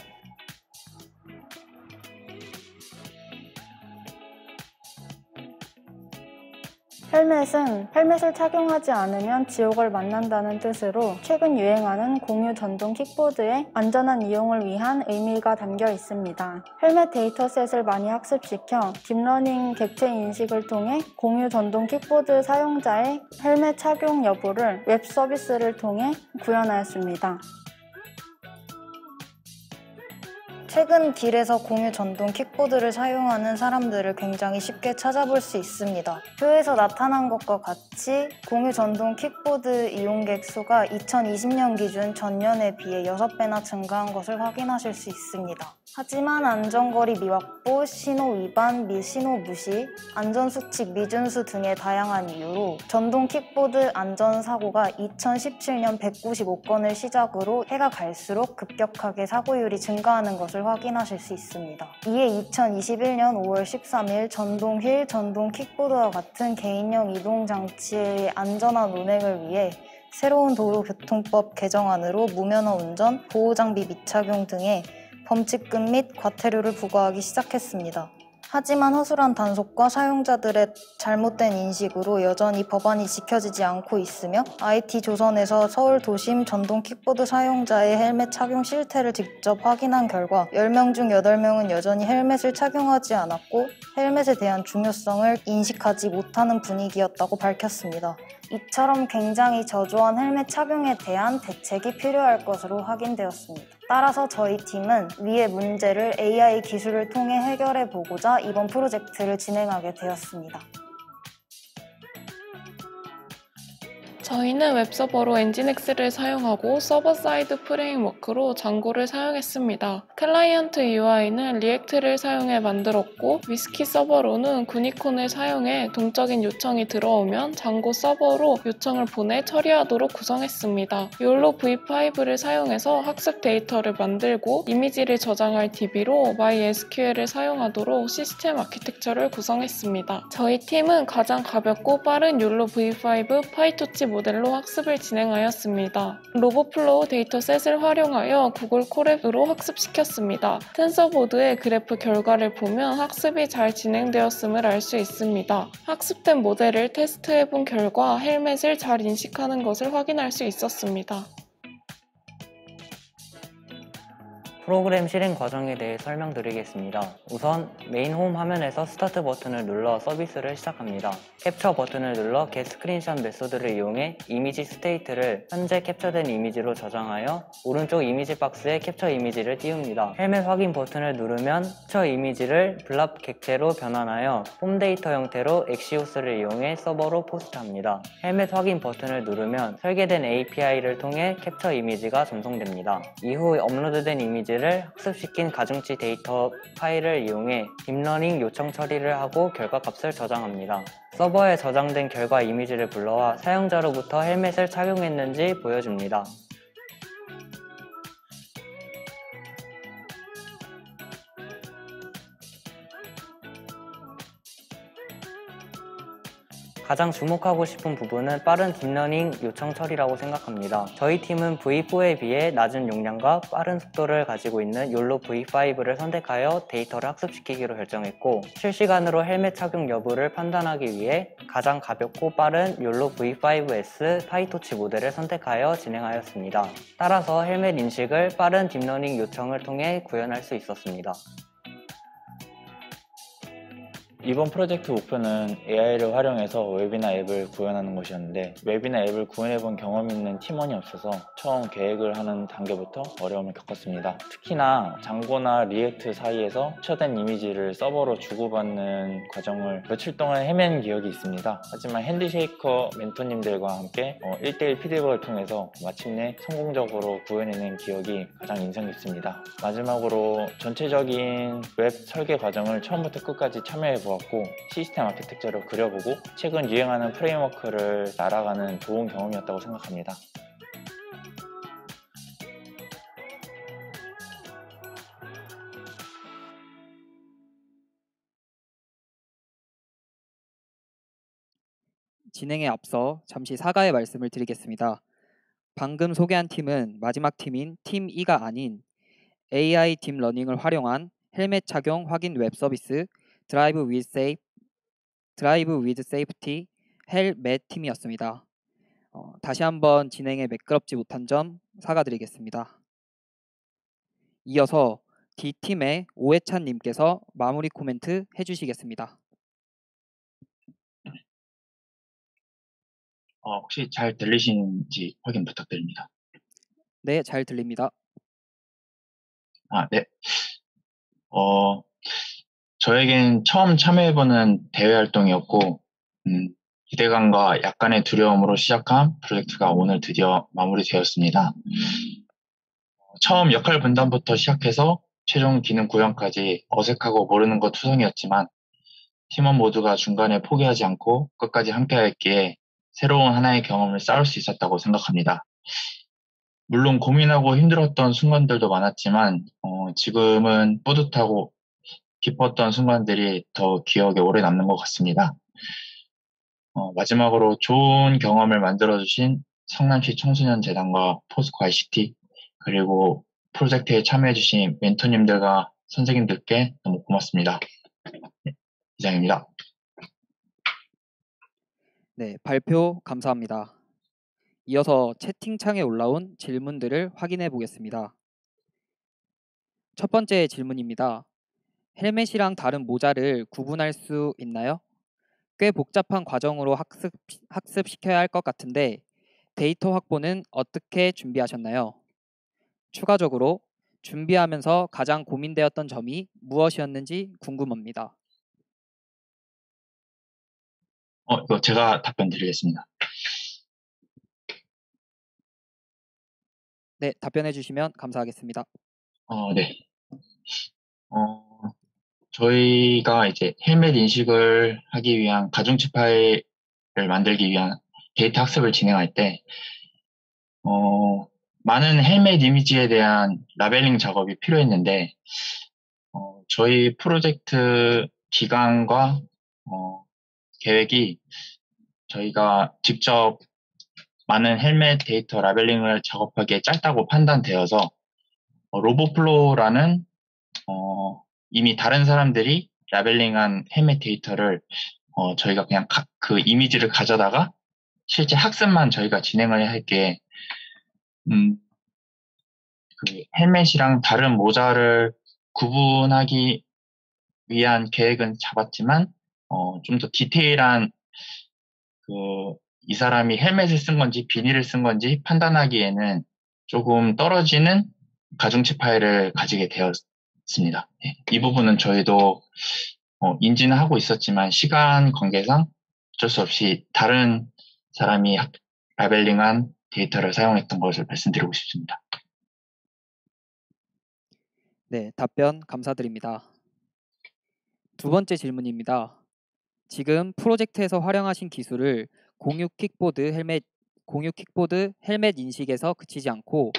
헬멧을 착용하지 않으면 지옥을 만난다는 뜻으로 최근 유행하는 공유 전동 킥보드의 안전한 이용을 위한 의미가 담겨 있습니다. 헬멧 데이터셋을 많이 학습시켜 딥러닝 객체 인식을 통해 공유 전동 킥보드 사용자의 헬멧 착용 여부를 웹 서비스를 통해 구현하였습니다. 최근 길에서 공유 전동 킥보드를 사용하는 사람들을 굉장히 쉽게 찾아볼 수 있습니다. 표에서 나타난 것과 같이 공유 전동 킥보드 이용객 수가 2020년 기준 전년에 비해 6배나 증가한 것을 확인하실 수 있습니다. 하지만 안전거리 미확보, 신호 위반 및 신호 무시, 안전수칙 미준수 등의 다양한 이유로 전동 킥보드 안전사고가 2017년 195건을 시작으로 해가 갈수록 급격하게 사고율이 증가하는 것을 확인하실 수 있습니다. 이에 2021년 5월 13일 전동 휠, 전동 킥보드와 같은 개인용 이동장치의 안전한 운행을 위해 새로운 도로교통법 개정안으로 무면허 운전, 보호장비 미착용 등의 범칙금 및 과태료를 부과하기 시작했습니다. 하지만 허술한 단속과 사용자들의 잘못된 인식으로 여전히 법안이 지켜지지 않고 있으며 IT조선에서 서울 도심 전동 킥보드 사용자의 헬멧 착용 실태를 직접 확인한 결과 10명 중 8명은 여전히 헬멧을 착용하지 않았고 헬멧에 대한 중요성을 인식하지 못하는 분위기였다고 밝혔습니다. 이처럼 굉장히 저조한 헬멧 착용에 대한 대책이 필요할 것으로 확인되었습니다. 따라서 저희 팀은 위의 문제를 AI 기술을 통해 해결해 보고자 이번 프로젝트를 진행하게 되었습니다. 저희는 웹서버로 엔진X를 사용하고 서버사이드 프레임워크로 장고를 사용했습니다. 클라이언트 UI는 리액트를 사용해 만들었고 위스키 서버로는 구니콘을 사용해 동적인 요청이 들어오면 장고 서버로 요청을 보내 처리하도록 구성했습니다. 욜로 V5를 사용해서 학습 데이터를 만들고 이미지를 저장할 DB로 MySQL을 사용하도록 시스템 아키텍처를 구성했습니다. 저희 팀은 가장 가볍고 빠른 욜로 V5 파이토치 모델 모델로 학습을 진행하였습니다. 로보플로우 데이터셋을 활용하여 구글 콜앱으로 학습시켰습니다. 텐서보드의 그래프 결과를 보면 학습이 잘 진행되었음을 알 수 있습니다. 학습된 모델을 테스트해본 결과 헬멧을 잘 인식하는 것을 확인할 수 있었습니다. 프로그램 실행 과정에 대해 설명드리겠습니다. 우선 메인 홈 화면에서 스타트 버튼을 눌러 서비스를 시작합니다. 캡처 버튼을 눌러 get 스크린샷 메소드를 이용해 이미지 스테이트를 현재 캡처된 이미지로 저장하여 오른쪽 이미지 박스에 캡처 이미지를 띄웁니다. 헬멧 확인 버튼을 누르면 캡처 이미지를 블랍 객체로 변환하여 폼 데이터 형태로 엑시오스를 이용해 서버로 포스트합니다. 헬멧 확인 버튼을 누르면 설계된 API를 통해 캡처 이미지가 전송됩니다. 이후 업로드된 이미지를 학습시킨 가중치 데이터 파일을 이용해 딥러닝 요청 처리를 하고 결과값을 저장합니다. 서버에 저장된 결과 이미지를 불러와 사용자로부터 헬멧을 착용했는지 보여줍니다. 가장 주목하고 싶은 부분은 빠른 딥러닝 요청 처리라고 생각합니다. 저희 팀은 V4에 비해 낮은 용량과 빠른 속도를 가지고 있는 욜로 V5를 선택하여 데이터를 학습시키기로 결정했고, 실시간으로 헬멧 착용 여부를 판단하기 위해 가장 가볍고 빠른 욜로 V5S 파이토치 모델을 선택하여 진행하였습니다. 따라서 헬멧 인식을 빠른 딥러닝 요청을 통해 구현할 수 있었습니다. 이번 프로젝트 목표는 AI를 활용해서 웹이나 앱을 구현하는 것이었는데, 웹이나 앱을 구현해본 경험이 있는 팀원이 없어서 처음 계획을 하는 단계부터 어려움을 겪었습니다. 특히나 장고나 리액트 사이에서 캡처된 이미지를 서버로 주고받는 과정을 며칠 동안 헤맨 기억이 있습니다. 하지만 핸드쉐이커 멘토님들과 함께 1대1 피드백을 통해서 마침내 성공적으로 구현해낸 기억이 가장 인상 깊습니다. 마지막으로 전체적인 웹 설계 과정을 처음부터 끝까지 참여해보았고, 시스템 아키텍처를 그려보고 최근 유행하는 프레임워크를 날아가는 좋은 경험이었다고 생각합니다. 진행에 앞서 잠시 사과의 말씀을 드리겠습니다. 방금 소개한 팀은 마지막 팀인 팀 E가 아닌 AI 딥러닝을 활용한 헬멧 착용 확인 웹 서비스 드라이브 위드 세이프티 헬멧 팀이었습니다. 다시 한번 진행에 매끄럽지 못한 점 사과드리겠습니다. 이어서 D팀의 오해찬 님께서 마무리 코멘트 해주시겠습니다. 혹시 잘 들리시는지 확인 부탁드립니다. 네, 잘 들립니다. 네. 저에겐 처음 참여해보는 대회 활동이었고, 기대감과 약간의 두려움으로 시작한 프로젝트가 오늘 드디어 마무리되었습니다. 처음 역할 분담부터 시작해서 최종 기능 구현까지 어색하고 모르는 것 투성이었지만, 팀원 모두가 중간에 포기하지 않고 끝까지 함께하였기에 새로운 하나의 경험을 쌓을 수 있었다고 생각합니다. 물론 고민하고 힘들었던 순간들도 많았지만 지금은 뿌듯하고 기뻤던 순간들이 더 기억에 오래 남는 것 같습니다. 마지막으로 좋은 경험을 만들어주신 성남시 청소년재단과 포스코 ICT 그리고 프로젝트에 참여해주신 멘토님들과 선생님들께 너무 고맙습니다. 네, 이상입니다. 네, 발표 감사합니다. 이어서 채팅창에 올라온 질문들을 확인해 보겠습니다. 첫 번째 질문입니다. 헬멧이랑 다른 모자를 구분할 수 있나요? 꽤 복잡한 과정으로 학습시켜야 할 것 같은데 데이터 확보는 어떻게 준비하셨나요? 추가적으로 준비하면서 가장 고민되었던 점이 무엇이었는지 궁금합니다. 이거 제가 답변 드리겠습니다. 네, 답변해 주시면 감사하겠습니다. 네. 저희가 이제 헬멧 인식을 하기 위한 가중치 파일을 만들기 위한 데이터 학습을 진행할 때, 많은 헬멧 이미지에 대한 라벨링 작업이 필요했는데, 저희 프로젝트 기간과 계획이 저희가 직접 많은 헬멧 데이터 라벨링을 작업하기에 짧다고 판단되어서 로보플로우라는 이미 다른 사람들이 라벨링한 헬멧 데이터를 저희가 그냥 그 이미지를 가져다가 실제 학습만 저희가 진행을 할게 그 헬멧이랑 다른 모자를 구분하기 위한 계획은 잡았지만 좀 더 디테일한 이 사람이 헬멧을 쓴 건지 비닐을 쓴 건지 판단하기에는 조금 떨어지는 가중치 파일을 가지게 되었습니다. 이 부분은 저희도 인지는 하고 있었지만 시간 관계상 어쩔 수 없이 다른 사람이 라벨링한 데이터를 사용했던 것을 말씀드리고 싶습니다. 네, 답변 감사드립니다. 두 번째 질문입니다. 지금 프로젝트에서 활용하신 기술을 공유 킥보드 헬멧 인식에서 그치지 않고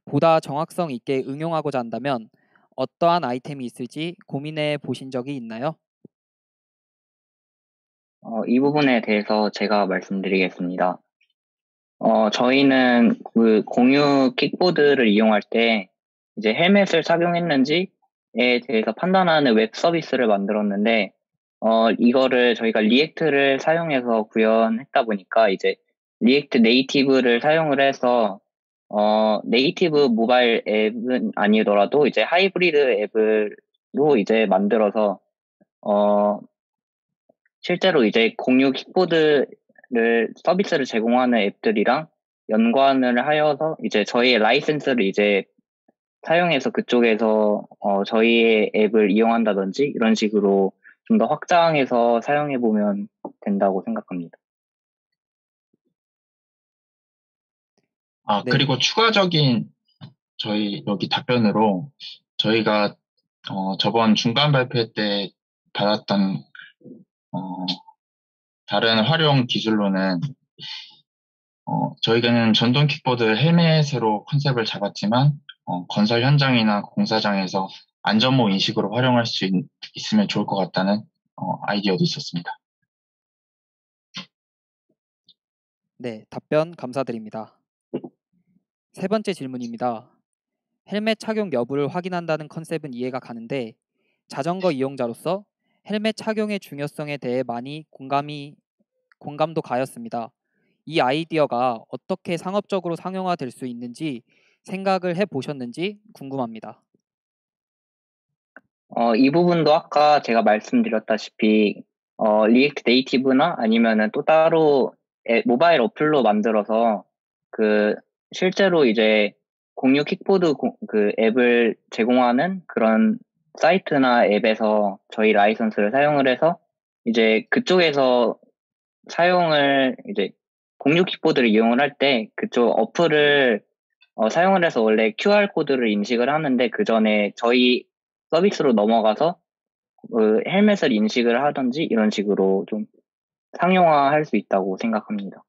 보다 정확성 있게 응용하고자 한다면 어떠한 아이템이 있을지 고민해 보신 적이 있나요? 이 부분에 대해서 제가 말씀드리겠습니다. 저희는 그 공유 킥보드를 이용할 때 이제 헬멧을 착용했는지에 대해서 판단하는 웹 서비스를 만들었는데, 이거를 저희가 리액트를 사용해서 구현했다 보니까 이제 리액트 네이티브를 사용을 해서 네이티브 모바일 앱은 아니더라도 이제 하이브리드 앱으로 이제 만들어서 실제로 이제 공유 킥보드를 서비스를 제공하는 앱들이랑 연관을 하여서 이제 저희의 라이센스를 이제 사용해서 그쪽에서 저희의 앱을 이용한다든지 이런 식으로 좀 더 확장해서 사용해 보면 된다고 생각합니다. 네. 그리고 추가적인 저희 여기 답변으로 저희가 저번 중간 발표 때 받았던 다른 활용 기술로는 저희는 전동 킥보드 헬멧으로 컨셉을 잡았지만 건설 현장이나 공사장에서 안전모 인식으로 활용할 수 있으면 좋을 것 같다는 아이디어도 있었습니다. 네, 답변 감사드립니다. 세 번째 질문입니다. 헬멧 착용 여부를 확인한다는 컨셉은 이해가 가는데 자전거 이용자로서 헬멧 착용의 중요성에 대해 많이 공감도 가였습니다. 이 아이디어가 어떻게 상업적으로 상용화될 수 있는지 생각을 해보셨는지 궁금합니다. 이 부분도 아까 제가 말씀드렸다시피 리액트 네이티브나 아니면은 또 따로 모바일 어플로 만들어서 그 실제로 이제 공유 킥보드 그 앱을 제공하는 그런 사이트나 앱에서 저희 라이선스를 사용을 해서 이제 그쪽에서 사용을 이제 공유 킥보드를 이용을 할 때 그쪽 어플을 사용을 해서 원래 QR 코드를 인식을 하는데 그 전에 저희 서비스로 넘어가서 그 헬멧을 인식을 하든지 이런 식으로 좀 상용화할 수 있다고 생각합니다.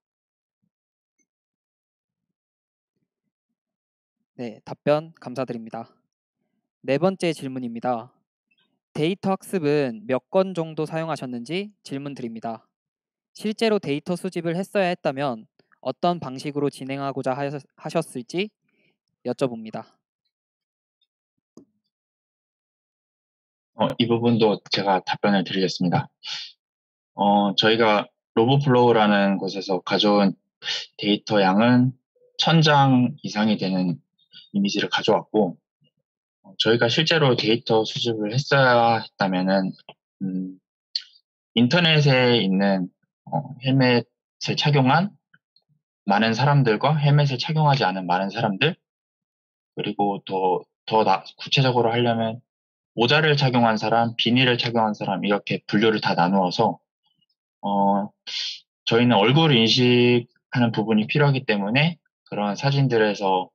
네, 답변 감사드립니다. 네 번째 질문입니다. 데이터 학습은 몇 건 정도 사용하셨는지 질문 드립니다. 실제로 데이터 수집을 했어야 했다면 어떤 방식으로 진행하고자 하셨을지 여쭤봅니다. 이 부분도 제가 답변을 드리겠습니다. 저희가 로보플로우라는 곳에서 가져온 데이터 양은 1000장 이상이 되는 이미지를 가져왔고, 저희가 실제로 데이터 수집을 했어야 했다면은, 인터넷에 있는 헬멧을 착용한 많은 사람들과 헬멧을 착용하지 않은 많은 사람들, 그리고 더 구체적으로 하려면 모자를 착용한 사람, 비닐을 착용한 사람 이렇게 분류를 다 나누어서 저희는 얼굴 인식하는 부분이 필요하기 때문에 그런 사진들에서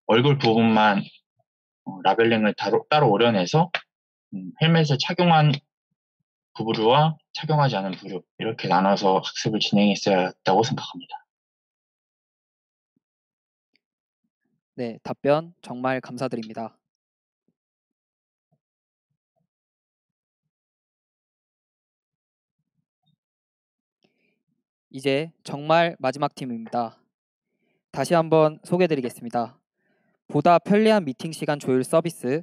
얼굴 부분만 라벨링을 따로 오려내서 헬멧을 착용한 부류와 착용하지 않은 부류 이렇게 나눠서 학습을 진행했어야 했다고 생각합니다. 네, 답변 정말 감사드립니다. 이제 정말 마지막 팀입니다. 다시 한번 소개드리겠습니다. 보다 편리한 미팅 시간 조율 서비스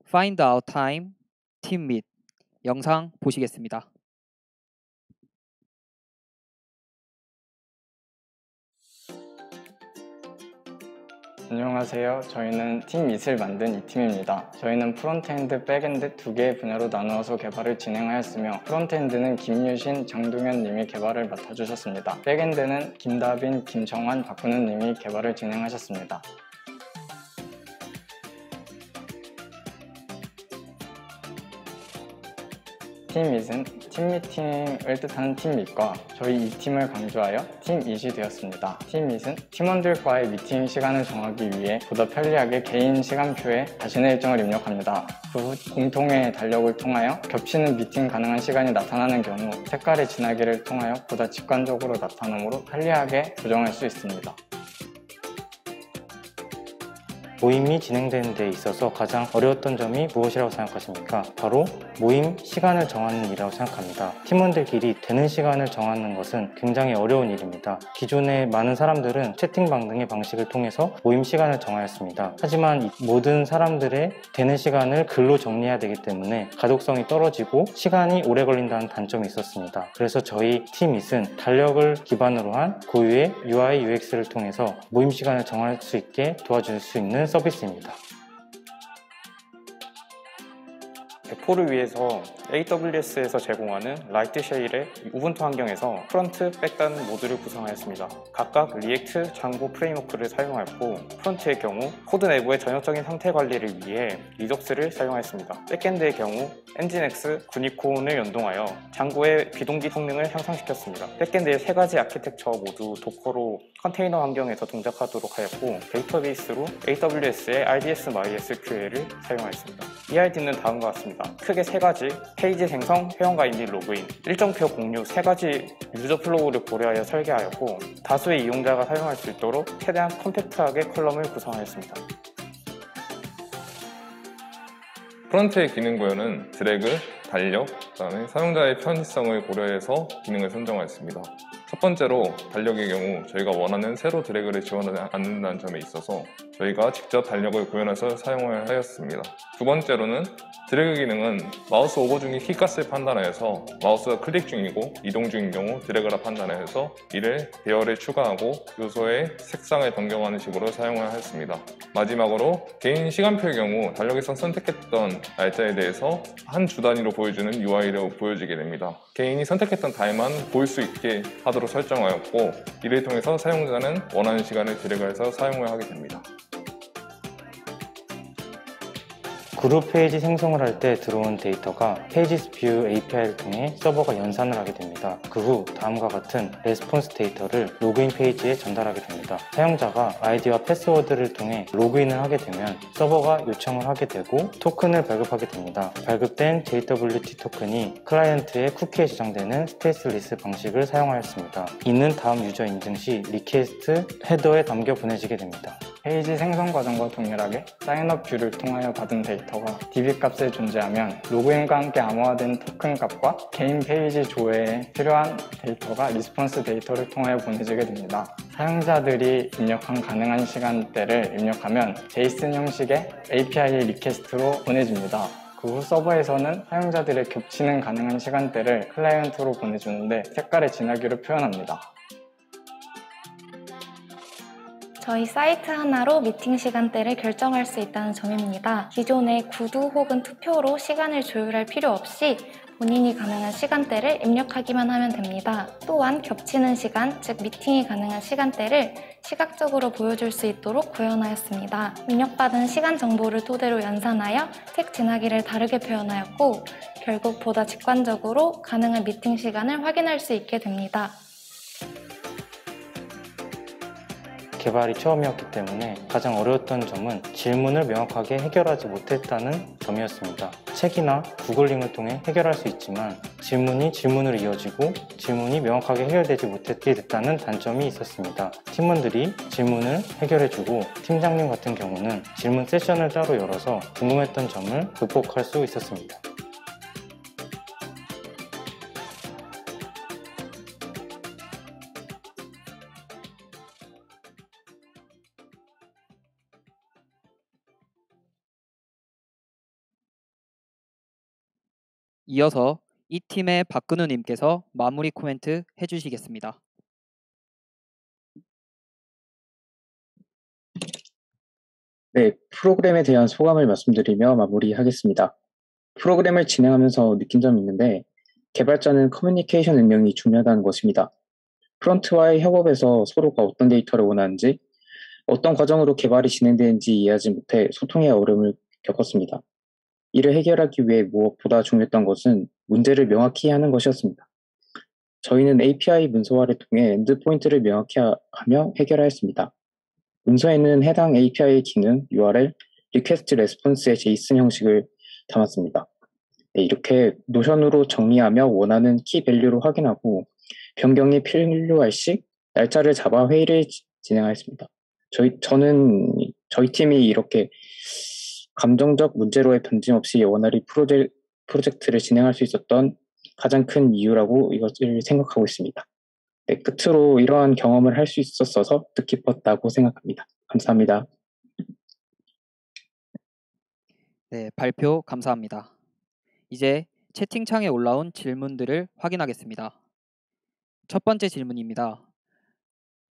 Find Out Time, 팀 밋 영상 보시겠습니다. 안녕하세요. 저희는 팀 밋을 만든 이 팀입니다. 저희는 프론트엔드, 백엔드 두 개의 분야로 나누어서 개발을 진행하였으며 프론트엔드는 김유신, 장동현 님이 개발을 맡아주셨습니다. 백엔드는 김다빈, 김정환, 박근훈 님이 개발을 진행하셨습니다. 팀 밋은 팀 미팅을 뜻하는 팀 밋과 저희 이 팀을 강조하여 팀 밋이 되었습니다. 팀 밋은 팀원들과의 미팅 시간을 정하기 위해 보다 편리하게 개인 시간표에 자신의 일정을 입력합니다. 그 후 공통의 달력을 통하여 겹치는 미팅 가능한 시간이 나타나는 경우 색깔의 진하기를 통하여 보다 직관적으로 나타나므로 편리하게 조정할 수 있습니다. 모임이 진행되는 데 있어서 가장 어려웠던 점이 무엇이라고 생각하십니까? 바로 모임 시간을 정하는 일이라고 생각합니다. 팀원들끼리 되는 시간을 정하는 것은 굉장히 어려운 일입니다. 기존의 많은 사람들은 채팅방 등의 방식을 통해서 모임 시간을 정하였습니다. 하지만 모든 사람들의 되는 시간을 글로 정리해야 되기 때문에 가독성이 떨어지고 시간이 오래 걸린다는 단점이 있었습니다. 그래서 저희 팀밋은 달력을 기반으로 한 고유의 UI, UX를 통해서 모임 시간을 정할 수 있게 도와줄 수 있는 서비스입니다. 배포를 위해서 AWS에서 제공하는 라이트쉐일의 우분투 환경에서 프론트, 백단 모듈을 구성하였습니다. 각각 리액트, 장고 프레임워크를 사용하였고 프론트의 경우 코드 내부의 전역적인 상태 관리를 위해 리덕스를 사용하였습니다. 백엔드의 경우 엔진엑스, 구니콘을 연동하여 장고의 비동기 성능을 향상시켰습니다. 백엔드의 세 가지 아키텍처 모두 도커로 컨테이너 환경에서 동작하도록 하였고 데이터베이스로 AWS의 RDS MySQL을 사용하였습니다. ERD는 다음과 같습니다. 크게 세 가지, 페이지 생성, 회원가입 및 로그인, 일정표 공유 세 가지 유저 플로우를 고려하여 설계하였고 다수의 이용자가 사용할 수 있도록 최대한 컴팩트하게 컬럼을 구성하였습니다. 프론트의 기능 구현은 드래그, 달력, 그다음에 사용자의 편의성을 고려해서 기능을 선정하였습니다. 첫 번째로 달력의 경우 저희가 원하는 세로 드래그를 지원하지 않는다는 점에 있어서 저희가 직접 달력을 구현해서 사용을 하였습니다. 두 번째로는 드래그 기능은 마우스 오버 중에 키값을 판단하여서 마우스가 클릭 중이고 이동 중인 경우 드래그라 판단하여서 이를 배열에 추가하고 요소의 색상을 변경하는 식으로 사용을 하였습니다. 마지막으로 개인 시간표의 경우 달력에서 선택했던 날짜에 대해서 한 주 단위로 보여주는 UI로 보여지게 됩니다. 개인이 선택했던 달만 보일 수 있게 하도록 설정하였고 이를 통해서 사용자는 원하는 시간을 드래그해서 사용을 하게 됩니다. 그룹 페이지 생성을 할 때 들어온 데이터가 페이지스 뷰 API를 통해 서버가 연산을 하게 됩니다. 그 후 다음과 같은 레스폰스 데이터를 로그인 페이지에 전달하게 됩니다. 사용자가 아이디와 패스워드를 통해 로그인을 하게 되면 서버가 요청을 하게 되고 토큰을 발급하게 됩니다. 발급된 JWT 토큰이 클라이언트의 쿠키에 저장되는 스테이슬리스 방식을 사용하였습니다. 이는 다음 유저 인증 시 리퀘스트 헤더에 담겨 보내지게 됩니다. 페이지 생성 과정과 동일하게 사인업 뷰를 통하여 받은 데이터가 DB 값에 존재하면 로그인과 함께 암호화된 토큰 값과 개인 페이지 조회에 필요한 데이터가 리스폰스 데이터를 통하여 보내지게 됩니다. 사용자들이 입력한 가능한 시간대를 입력하면 제이슨 형식의 API 리퀘스트로 보내집니다. 그 후 서버에서는 사용자들의 겹치는 가능한 시간대를 클라이언트로 보내주는데 색깔의 진하기로 표현합니다. 저희 사이트 하나로 미팅 시간대를 결정할 수 있다는 점입니다. 기존의 구두 혹은 투표로 시간을 조율할 필요 없이 본인이 가능한 시간대를 입력하기만 하면 됩니다. 또한 겹치는 시간, 즉 미팅이 가능한 시간대를 시각적으로 보여줄 수 있도록 구현하였습니다. 입력받은 시간 정보를 토대로 연산하여 색 진하기를 다르게 표현하였고 결국 보다 직관적으로 가능한 미팅 시간을 확인할 수 있게 됩니다. 개발이 처음이었기 때문에 가장 어려웠던 점은 질문을 명확하게 해결하지 못했다는 점이었습니다. 책이나 구글링을 통해 해결할 수 있지만 질문이 질문으로 이어지고 질문이 명확하게 해결되지 못했게 됐다는 단점이 있었습니다. 팀원들이 질문을 해결해주고 팀장님 같은 경우는 질문 세션을 따로 열어서 궁금했던 점을 극복할 수 있었습니다. 이어서 이 팀의 박근우님께서 마무리 코멘트 해주시겠습니다. 네, 프로그램에 대한 소감을 말씀드리며 마무리하겠습니다. 프로그램을 진행하면서 느낀 점이 있는데 개발자는 커뮤니케이션 능력이 중요하다는 것입니다. 프론트와의 협업에서 서로가 어떤 데이터를 원하는지, 어떤 과정으로 개발이 진행되는지 이해하지 못해 소통의 어려움을 겪었습니다. 이를 해결하기 위해 무엇보다 중요했던 것은 문제를 명확히 하는 것이었습니다. 저희는 API 문서화를 통해 엔드포인트를 명확히 하며 해결하였습니다. 문서에는 해당 API의 기능, URL, 리퀘스트 레스폰스의 JSON 형식을 담았습니다. 네, 이렇게 노션으로 정리하며 원하는 키 밸류를 확인하고 변경이 필요할 시 날짜를 잡아 회의를 진행하였습니다. 저희 팀이 이렇게 감정적 문제로의 변짐 없이 원활히 프로젝트를 진행할 수 있었던 가장 큰 이유라고 이것을 생각하고 있습니다. 네, 끝으로 이러한 경험을 할 수 있었어서 뜻깊었다고 생각합니다. 감사합니다. 네, 발표 감사합니다. 이제 채팅창에 올라온 질문들을 확인하겠습니다. 첫 번째 질문입니다.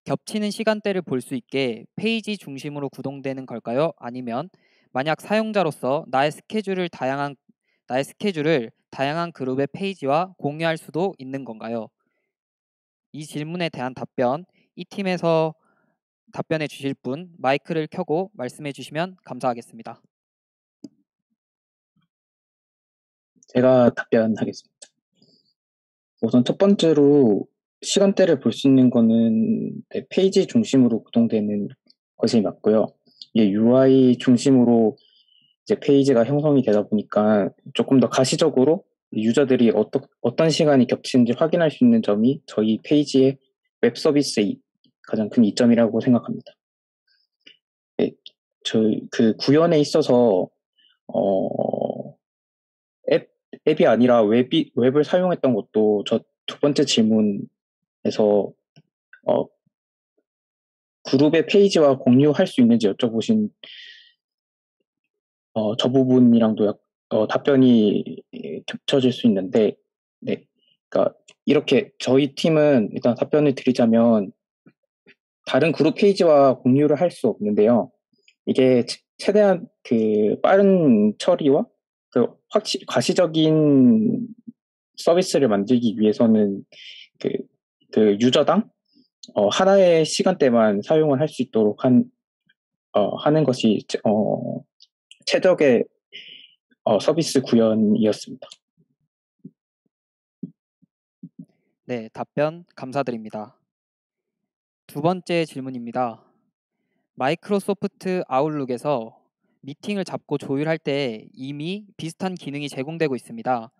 겹치는 시간대를 볼 수 있게 페이지 중심으로 구동되는 걸까요? 아니면 만약 사용자로서 나의 스케줄을 다양한 그룹의 페이지와 공유할 수도 있는 건가요? 이 질문에 대한 답변, 이 팀에서 답변해 주실 분 마이크를 켜고 말씀해 주시면 감사하겠습니다. 제가 답변하겠습니다. 우선 첫 번째로 시간대를 볼 수 있는 거는 페이지 중심으로 구동되는 것이 맞고요. 이게 UI 중심으로 이제 페이지가 형성이 되다 보니까 조금 더 가시적으로 유저들이 어떤 시간이 겹치는지 확인할 수 있는 점이 저희 페이지의 웹 서비스의 가장 큰 이점이라고 생각합니다. 네, 그 구현에 있어서 앱이 아니라 웹을 사용했던 것도 저 두 번째 질문에서 그룹의 페이지와 공유할 수 있는지 여쭤보신 저 부분이랑도 답변이 겹쳐질 수 있는데, 네, 그러니까 이렇게 저희 팀은 일단 답변을 드리자면 다른 그룹 페이지와 공유를 할 수 없는데요. 이게 최대한 그 빠른 처리와 그 과시적인 서비스를 만들기 위해서는 그 유저당 하나의 시간대만 사용을 할 수 있도록 하는 것이 최적의 서비스 구현이었습니다. 네, 답변 감사드립니다. 두 번째 질문입니다. 마이크로소프트 아웃룩에서 미팅을 잡고 조율할 때 이미 비슷한 기능이 제공되고 있습니다.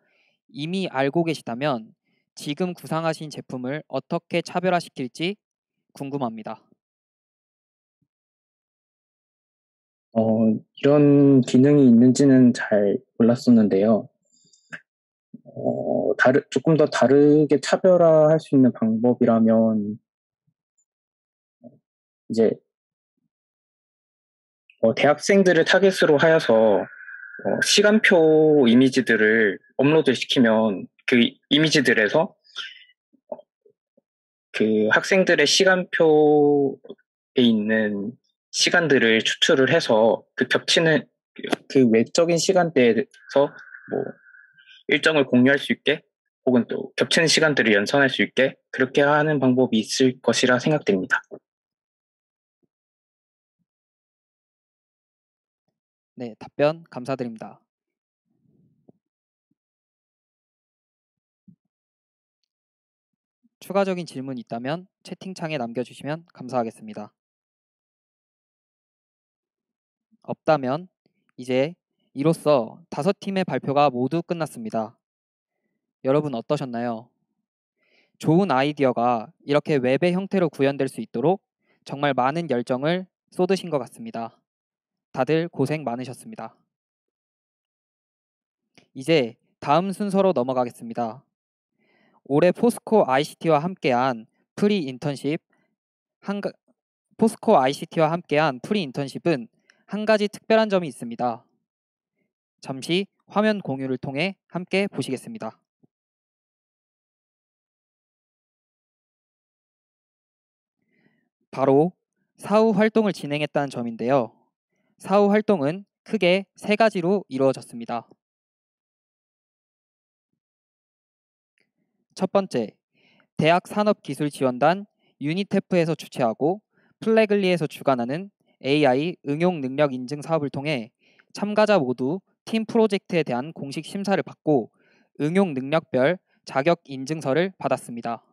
이미 알고 계시다면 지금 구상하신 제품을 어떻게 차별화시킬지 궁금합니다. 이런 기능이 있는지는 잘 몰랐었는데요. 조금 더 다르게 차별화할 수 있는 방법이라면 이제 대학생들을 타겟으로 하여서 시간표 이미지들을 업로드 시키면 그 이미지들에서 그 학생들의 시간표에 있는 시간들을 추출을 해서 그 겹치는 그 외적인 시간대에서 뭐 일정을 공유할 수 있게 혹은 또 겹치는 시간들을 연산할 수 있게 그렇게 하는 방법이 있을 것이라 생각됩니다. 네, 답변 감사드립니다. 추가적인 질문 있다면 채팅창에 남겨주시면 감사하겠습니다. 없다면 이제 이로써 5팀의 발표가 모두 끝났습니다. 여러분 어떠셨나요? 좋은 아이디어가 이렇게 웹의 형태로 구현될 수 있도록 정말 많은 열정을 쏟으신 것 같습니다. 다들 고생 많으셨습니다. 이제 다음 순서로 넘어가겠습니다. 올해 포스코 ICT와 함께한 프리 인턴십은 한 가지 특별한 점이 있습니다. 잠시 화면 공유를 통해 함께 보시겠습니다. 바로 사후 활동을 진행했다는 점인데요. 사후 활동은 크게 세 가지로 이루어졌습니다. 첫 번째, 대학산업기술지원단 유니테프에서 주최하고 플래글리에서 주관하는 AI 응용 능력 인증 사업을 통해 참가자 모두 팀 프로젝트에 대한 공식 심사를 받고 응용 능력별 자격 인증서를 받았습니다.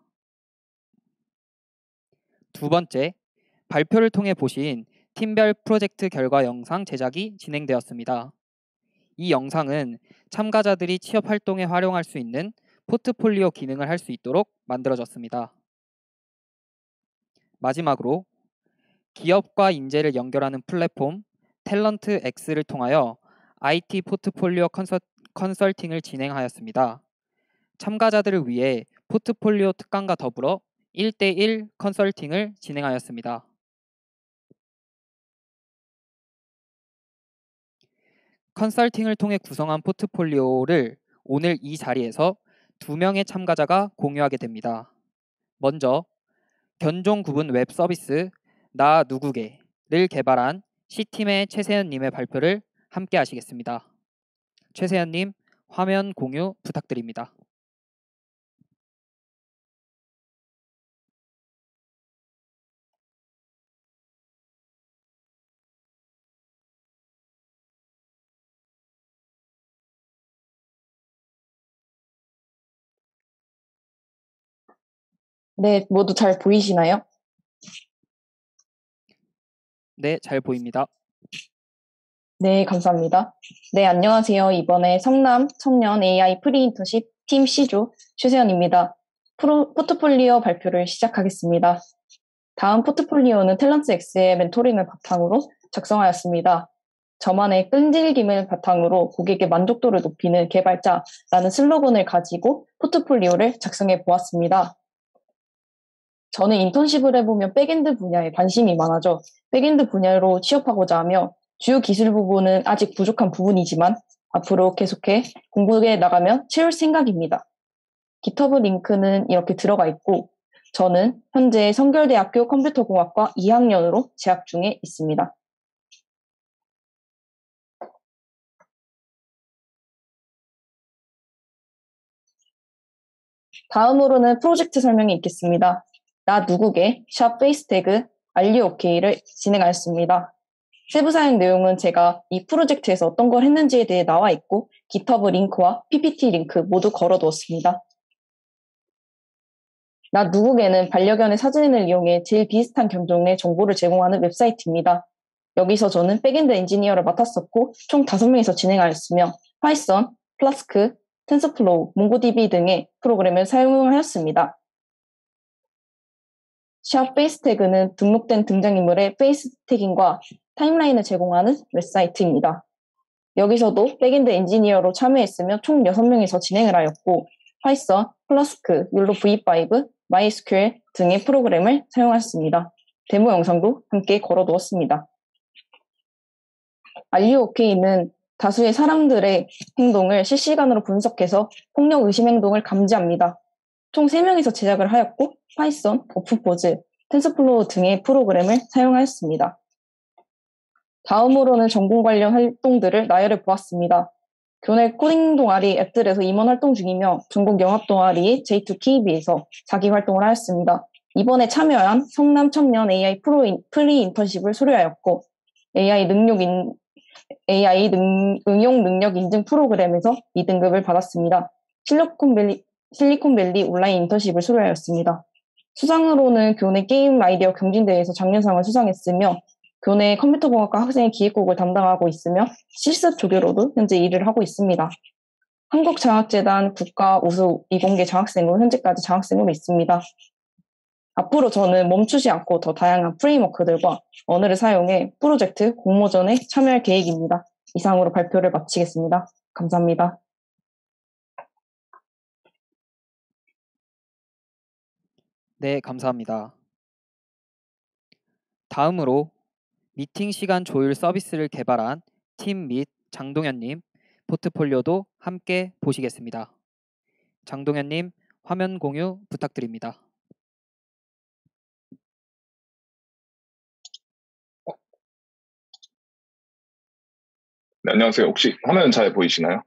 두 번째, 발표를 통해 보신 팀별 프로젝트 결과 영상 제작이 진행되었습니다. 이 영상은 참가자들이 취업 활동에 활용할 수 있는 포트폴리오 기능을 할 수 있도록 만들어졌습니다. 마지막으로 기업과 인재를 연결하는 플랫폼 탤런트 X를 통하여 IT 포트폴리오 컨설팅을 진행하였습니다. 참가자들을 위해 포트폴리오 특강과 더불어 1대1 컨설팅을 진행하였습니다. 컨설팅을 통해 구성한 포트폴리오를 오늘 이 자리에서 2명의 참가자가 공유하게 됩니다. 먼저 견종 구분 웹 서비스 나 누구게를 개발한 C팀의 최세현님의 발표를 함께 하시겠습니다. 최세현님, 화면 공유 부탁드립니다. 네, 모두 잘 보이시나요? 네, 잘 보입니다. 네, 감사합니다. 네, 안녕하세요. 이번에 성남 청년 AI 프리인턴십 팀 C조 최세연입니다. 포트폴리오 발표를 시작하겠습니다. 다음 포트폴리오는 탤런트 X의 멘토링을 바탕으로 작성하였습니다. 저만의 끈질김을 바탕으로 고객의 만족도를 높이는 개발자라는 슬로건을 가지고 포트폴리오를 작성해 보았습니다. 저는 인턴십을 해보면 백엔드 분야에 관심이 많아져 백엔드 분야로 취업하고자 하며 주요 기술 부분은 아직 부족한 부분이지만 앞으로 계속해 공부해 나가면 채울 생각입니다. GitHub 링크는 이렇게 들어가 있고 저는 현재 성결대학교 컴퓨터공학과 2학년으로 재학 중에 있습니다. 다음으로는 프로젝트 설명이 있겠습니다. 나 누구게 샵 페이스태그 알리오케이를 진행하였습니다. 세부 사용 내용은 제가 이 프로젝트에서 어떤 걸 했는지에 대해 나와 있고 GitHub 링크와 PPT 링크 모두 걸어두었습니다. 나 누구게는 반려견의 사진을 이용해 제일 비슷한 견종의 정보를 제공하는 웹사이트입니다. 여기서 저는 백엔드 엔지니어를 맡았었고 총 5명이서 진행하였으며 파이썬, 플라스크, 텐서플로우, 몽고DB 등의 프로그램을 사용하였습니다. 샵 페이스 태그는 등록된 등장인물의 페이스 태깅과 타임라인을 제공하는 웹사이트입니다. 여기서도 백엔드 엔지니어로 참여했으며 총 6명이서 진행을 하였고 파이썬, 플라스크, 율로 V5, MySQL 등의 프로그램을 사용하였습니다. 데모 영상도 함께 걸어두었습니다. 알리오케이는 다수의 사람들의 행동을 실시간으로 분석해서 폭력 의심 행동을 감지합니다. 총 3명이서 제작을 하였고 파이썬, 오프포즈, 텐서플로우 등의 프로그램을 사용하였습니다. 다음으로는 전공 관련 활동들을 나열해 보았습니다. 교내 코딩 동아리 앱들에서 임원 활동 중이며 전공 영합 동아리 J2KB에서 자기 활동을 하였습니다. 이번에 참여한 성남 청년 AI 프리 인턴십을 수료하였고 AI 응용 능력 인증 프로그램에서 2등급을 받았습니다. 실리콘밸리 온라인 인턴십을 수료하였습니다. 수상으로는 교내 게임 아이디어 경진대회에서 장려상을 수상했으며 교내 컴퓨터공학과 학생의 기획국을 담당하고 있으며 실습 조교로도 현재 일을 하고 있습니다. 한국장학재단 국가 우수 이공계 장학생으로 현재까지 장학생으로 있습니다. 앞으로 저는 멈추지 않고 더 다양한 프레임워크들과 언어를 사용해 프로젝트 공모전에 참여할 계획입니다. 이상으로 발표를 마치겠습니다. 감사합니다. 네, 감사합니다. 다음으로 미팅 시간 조율 서비스를 개발한 팀 및 장동현님, 포트폴리오도 함께 보시겠습니다. 장동현님, 화면 공유 부탁드립니다. 네, 안녕하세요. 혹시 화면 잘 보이시나요?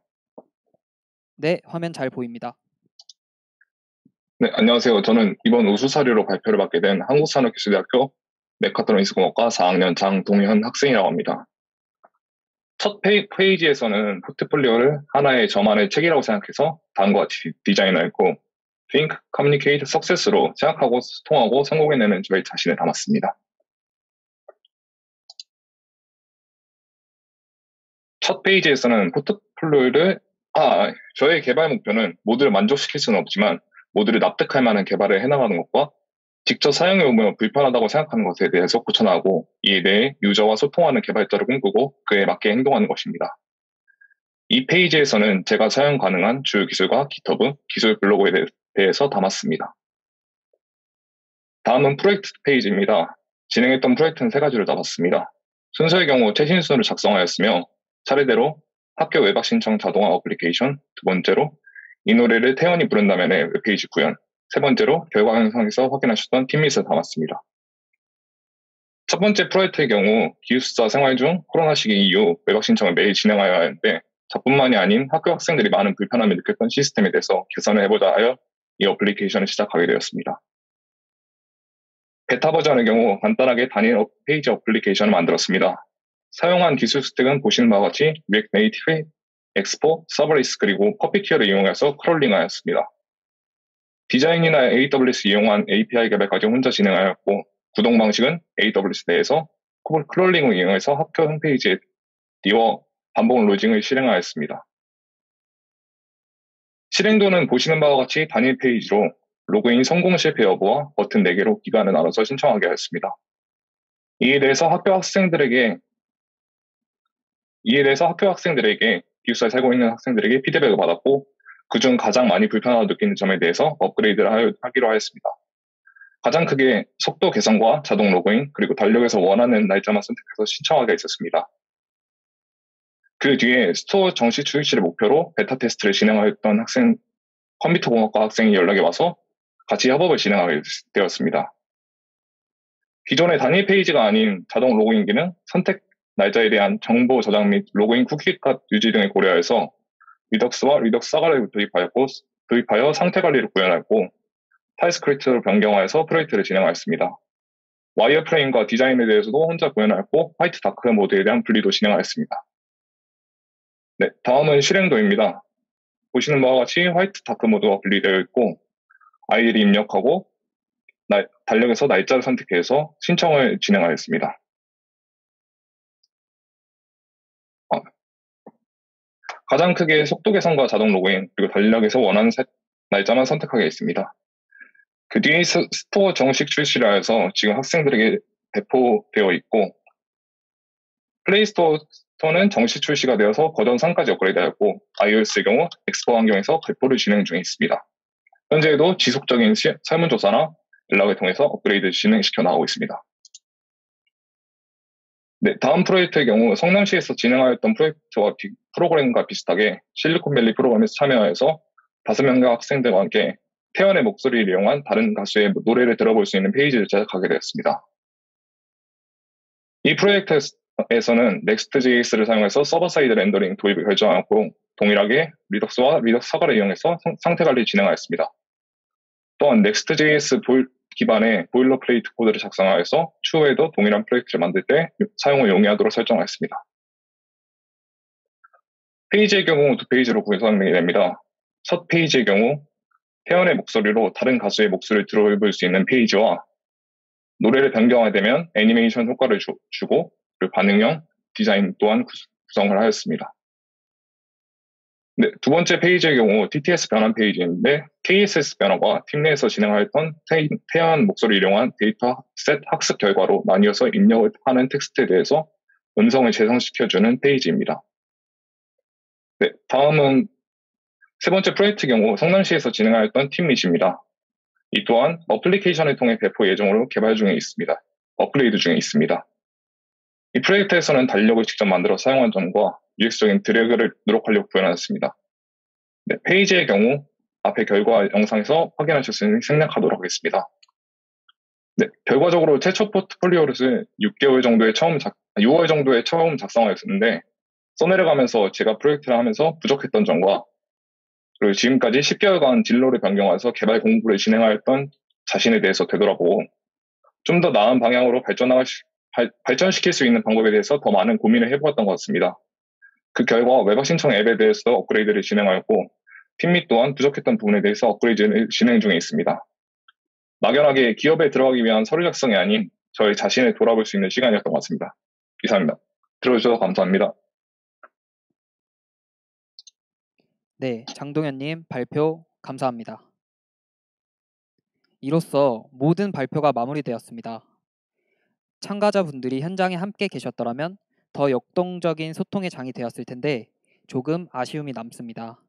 네, 화면 잘 보입니다. 네, 안녕하세요. 저는 이번 우수사례로 발표를 받게 된 한국산업기술대학교 메카트로닉스공학과 4학년 장동현 학생이라고 합니다. 첫 페이지에서는 포트폴리오를 하나의 저만의 책이라고 생각해서 다음과 같이 디자인하였고 Think, Communicate, Success로 생각하고 소통하고 성공해내는 저의 자신을 담았습니다. 첫 페이지에서는 포트폴리오를 저의 개발 목표는 모두를 만족시킬 수는 없지만 모두를 납득할 만한 개발을 해나가는 것과 직접 사용해 보면 불편하다고 생각하는 것에 대해서 고쳐나가고 이에 대해 유저와 소통하는 개발자를 꿈꾸고 그에 맞게 행동하는 것입니다. 이 페이지에서는 제가 사용 가능한 주요 기술과 GitHub, 기술 블로그에 대해서 담았습니다. 다음은 프로젝트 페이지입니다. 진행했던 프로젝트는 3가지로 나눴습니다. 순서의 경우 최신순으로 작성하였으며 차례대로 학교 외박 신청 자동화 어플리케이션, 두 번째로 이 노래를 태연이 부른다면의 웹페이지 구현, 세 번째로 결과 형성에서 확인하셨던 팀밋을 담았습니다. 첫 번째 프로젝트의 경우 기숙사 생활 중 코로나 시기 이후 외박 신청을 매일 진행하여야 하는데 저뿐만이 아닌 학교 학생들이 많은 불편함을 느꼈던 시스템에 대해서 개선을 해보자 하여 이 어플리케이션을 시작하게 되었습니다. 베타 버전의 경우 간단하게 단일 페이지 어플리케이션을 만들었습니다. 사용한 기술 스택은 보시는 바와 같이 React Native, 엑스포, 서버레이스 그리고 퍼피티어를 이용해서 크롤링하였습니다. 디자인이나 AWS 이용한 API 개발까지 혼자 진행하였고 구동 방식은 AWS 내에서 크롤링을 이용해서 학교 홈페이지에 띄워 반복 로딩을 실행하였습니다. 실행도는 보시는 바와 같이 단일 페이지로 로그인 성공 실패 여부와 버튼 4개로 기간을 나눠서 신청하게 하였습니다. 이에 대해서 학교 학생들에게 기숙사에 살고 있는 학생들에게 피드백을 받았고 그중 가장 많이 불편하다고 느끼는 점에 대해서 업그레이드를 하기로 하였습니다. 가장 크게 속도 개선과 자동 로그인 그리고 달력에서 원하는 날짜만 선택해서 신청하게 있었습니다. 그 뒤에 스토어 정식 출시를 목표로 베타 테스트를 진행하였던 컴퓨터공학과 학생이 연락이 와서 같이 협업을 진행하게 되었습니다. 기존의 단일 페이지가 아닌 자동 로그인 기능, 선택 날짜에 대한 정보 저장 및 로그인 쿠키값 유지 등을 고려해서 리덕스와 리덕스 사가를 도입하여 상태 관리를 구현하였고 타입스크립트로 변경하여서 프로젝트를 진행하였습니다. 와이어프레임과 디자인에 대해서도 혼자 구현하였고 화이트 다크 모드에 대한 분리도 진행하였습니다. 네, 다음은 실행도입니다. 보시는 바와 같이 화이트 다크 모드가 분리되어 있고 아이디를 입력하고 달력에서 날짜를 선택해서 신청을 진행하였습니다. 가장 크게 속도 개선과 자동 로그인 그리고 달력에서 원하는 날짜만 선택하게 있습니다. 그 뒤에 스토어 정식 출시를 하여서 지금 학생들에게 배포되어 있고 플레이스토어는 정식 출시가 되어서 버전 3까지 업그레이드하였고 iOS의 경우 엑스포 환경에서 배포를 진행 중에 있습니다. 현재에도 지속적인 설문조사나 연락을 통해서 업그레이드 진행시켜 나가고 있습니다. 네, 다음 프로젝트의 경우 성남시에서 진행하였던 프로그램과 비슷하게 실리콘밸리 프로그램에서 참여하여서 5명의 학생들과 함께 태연의 목소리를 이용한 다른 가수의 노래를 들어볼 수 있는 페이지를 제작하게 되었습니다. 이 프로젝트에서는 Next.js를 사용해서 서버사이드 렌더링 도입을 결정하였고 동일하게 리덕스와 리덕스 사가를 이용해서 상태 관리를 진행하였습니다. 또한 Next.js 기반의 보일러플레이트 코드를 작성하여서 추후에도 동일한 프로젝트를 만들 때 사용을 용이하도록 설정하였습니다. 페이지의 경우 2페이지로 구성되게 됩니다. 첫 페이지의 경우 태연의 목소리로 다른 가수의 목소리를 들어볼 수 있는 페이지와 노래를 변경하게 되면 애니메이션 효과를 주고 그리고 반응형 디자인 또한 구성을 하였습니다. 네, 두 번째 페이지의 경우 TTS 변환 페이지인데 KSS 변화가 팀 내에서 진행하였던 태연 목소리를 이용한 데이터셋 학습 결과로 나뉘어서 입력을 하는 텍스트에 대해서 음성을 재생시켜주는 페이지입니다. 네, 다음은 세 번째 프로젝트의 경우 성남시에서 진행하였던 팀밋입니다. 이 또한 어플리케이션을 통해 배포 예정으로 개발 중에 있습니다. 업그레이드 중에 있습니다. 이 프로젝트에서는 달력을 직접 만들어 사용한 점과 UX적인 드래그를 누락하려고 구현하였습니다. 네, 페이지의 경우 앞에 결과 영상에서 확인하실 수 있는 생략하도록 하겠습니다. 네, 결과적으로 최초 포트폴리오를 6월 정도에 처음 작성하였는데 써내려가면서 제가 프로젝트를 하면서 부족했던 점과 그리고 지금까지 10개월간 진로를 변경해서 개발 공부를 진행하였던 자신에 대해서 되돌아보고 좀 더 나은 방향으로 발전시킬 수 있는 방법에 대해서 더 많은 고민을 해보았던 것 같습니다. 그 결과 웹 신청 앱에 대해서 업그레이드를 진행하였고 팀 또한 부족했던 부분에 대해서 업그레이드를 진행 중에 있습니다. 막연하게 기업에 들어가기 위한 서류 작성이 아닌 저희 자신을 돌아볼 수 있는 시간이었던 것 같습니다. 이상입니다. 들어주셔서 감사합니다. 네, 장동현님 발표 감사합니다. 이로써 모든 발표가 마무리되었습니다. 참가자분들이 현장에 함께 계셨더라면 더 역동적인 소통의 장이 되었을 텐데 조금 아쉬움이 남습니다.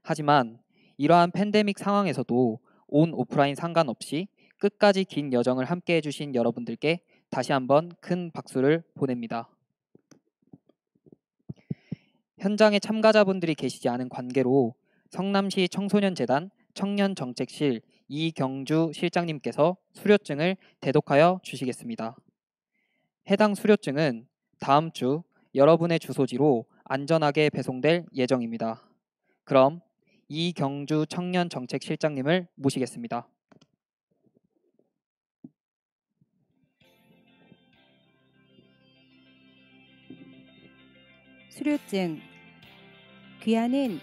하지만 이러한 팬데믹 상황에서도 온 오프라인 상관없이 끝까지 긴 여정을 함께 해주신 여러분들께 다시 한번 큰 박수를 보냅니다. 현장에 참가자분들이 계시지 않은 관계로 성남시 청소년재단 청년정책실 이경주 실장님께서 수료증을 대독하여 주시겠습니다. 해당 수료증은 다음 주 여러분의 주소지로 안전하게 배송될 예정입니다. 그럼 이경주 청년정책실장님을 모시겠습니다. 수료증 귀하는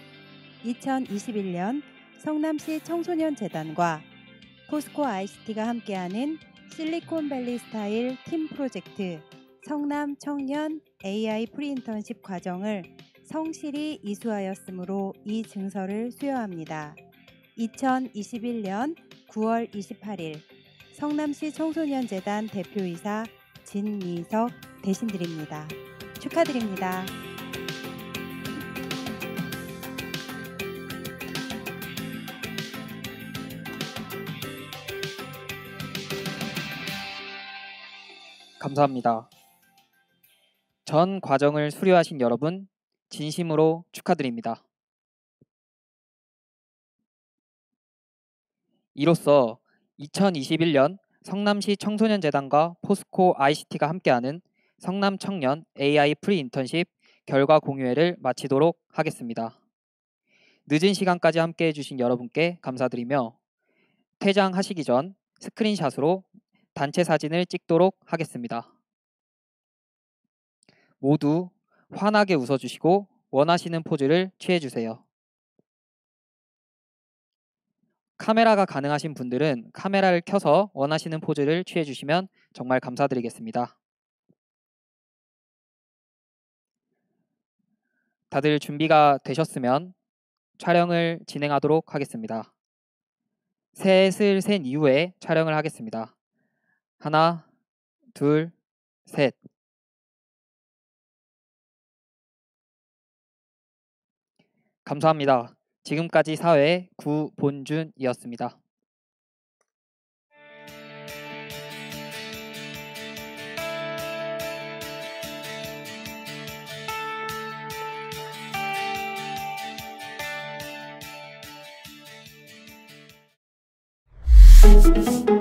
2021년 성남시 청소년재단과 포스코 ICT가 함께하는 실리콘밸리 스타일 팀 프로젝트 성남 청년 AI 프리인턴십 과정을 성실히 이수하였으므로 이 증서를 수여합니다. 2021년 9월 28일 성남시 청소년재단 대표이사 진미석 대신드립니다. 축하드립니다. 감사합니다. 전 과정을 수료하신 여러분 진심으로 축하드립니다. 이로써 2021년 성남시 청소년재단과 포스코 ICT가 함께하는 성남 청년 AI 프리인턴십 결과 공유회를 마치도록 하겠습니다. 늦은 시간까지 함께해 주신 여러분께 감사드리며 퇴장하시기 전 스크린샷으로 단체 사진을 찍도록 하겠습니다. 모두 환하게 웃어주시고 원하시는 포즈를 취해주세요. 카메라가 가능하신 분들은 카메라를 켜서 원하시는 포즈를 취해주시면 정말 감사드리겠습니다. 다들 준비가 되셨으면 촬영을 진행하도록 하겠습니다. 셋을 센 이후에 촬영을 하겠습니다. 하나, 둘, 셋. 감사합니다. 지금까지 사회 구본준이었습니다. Thank you.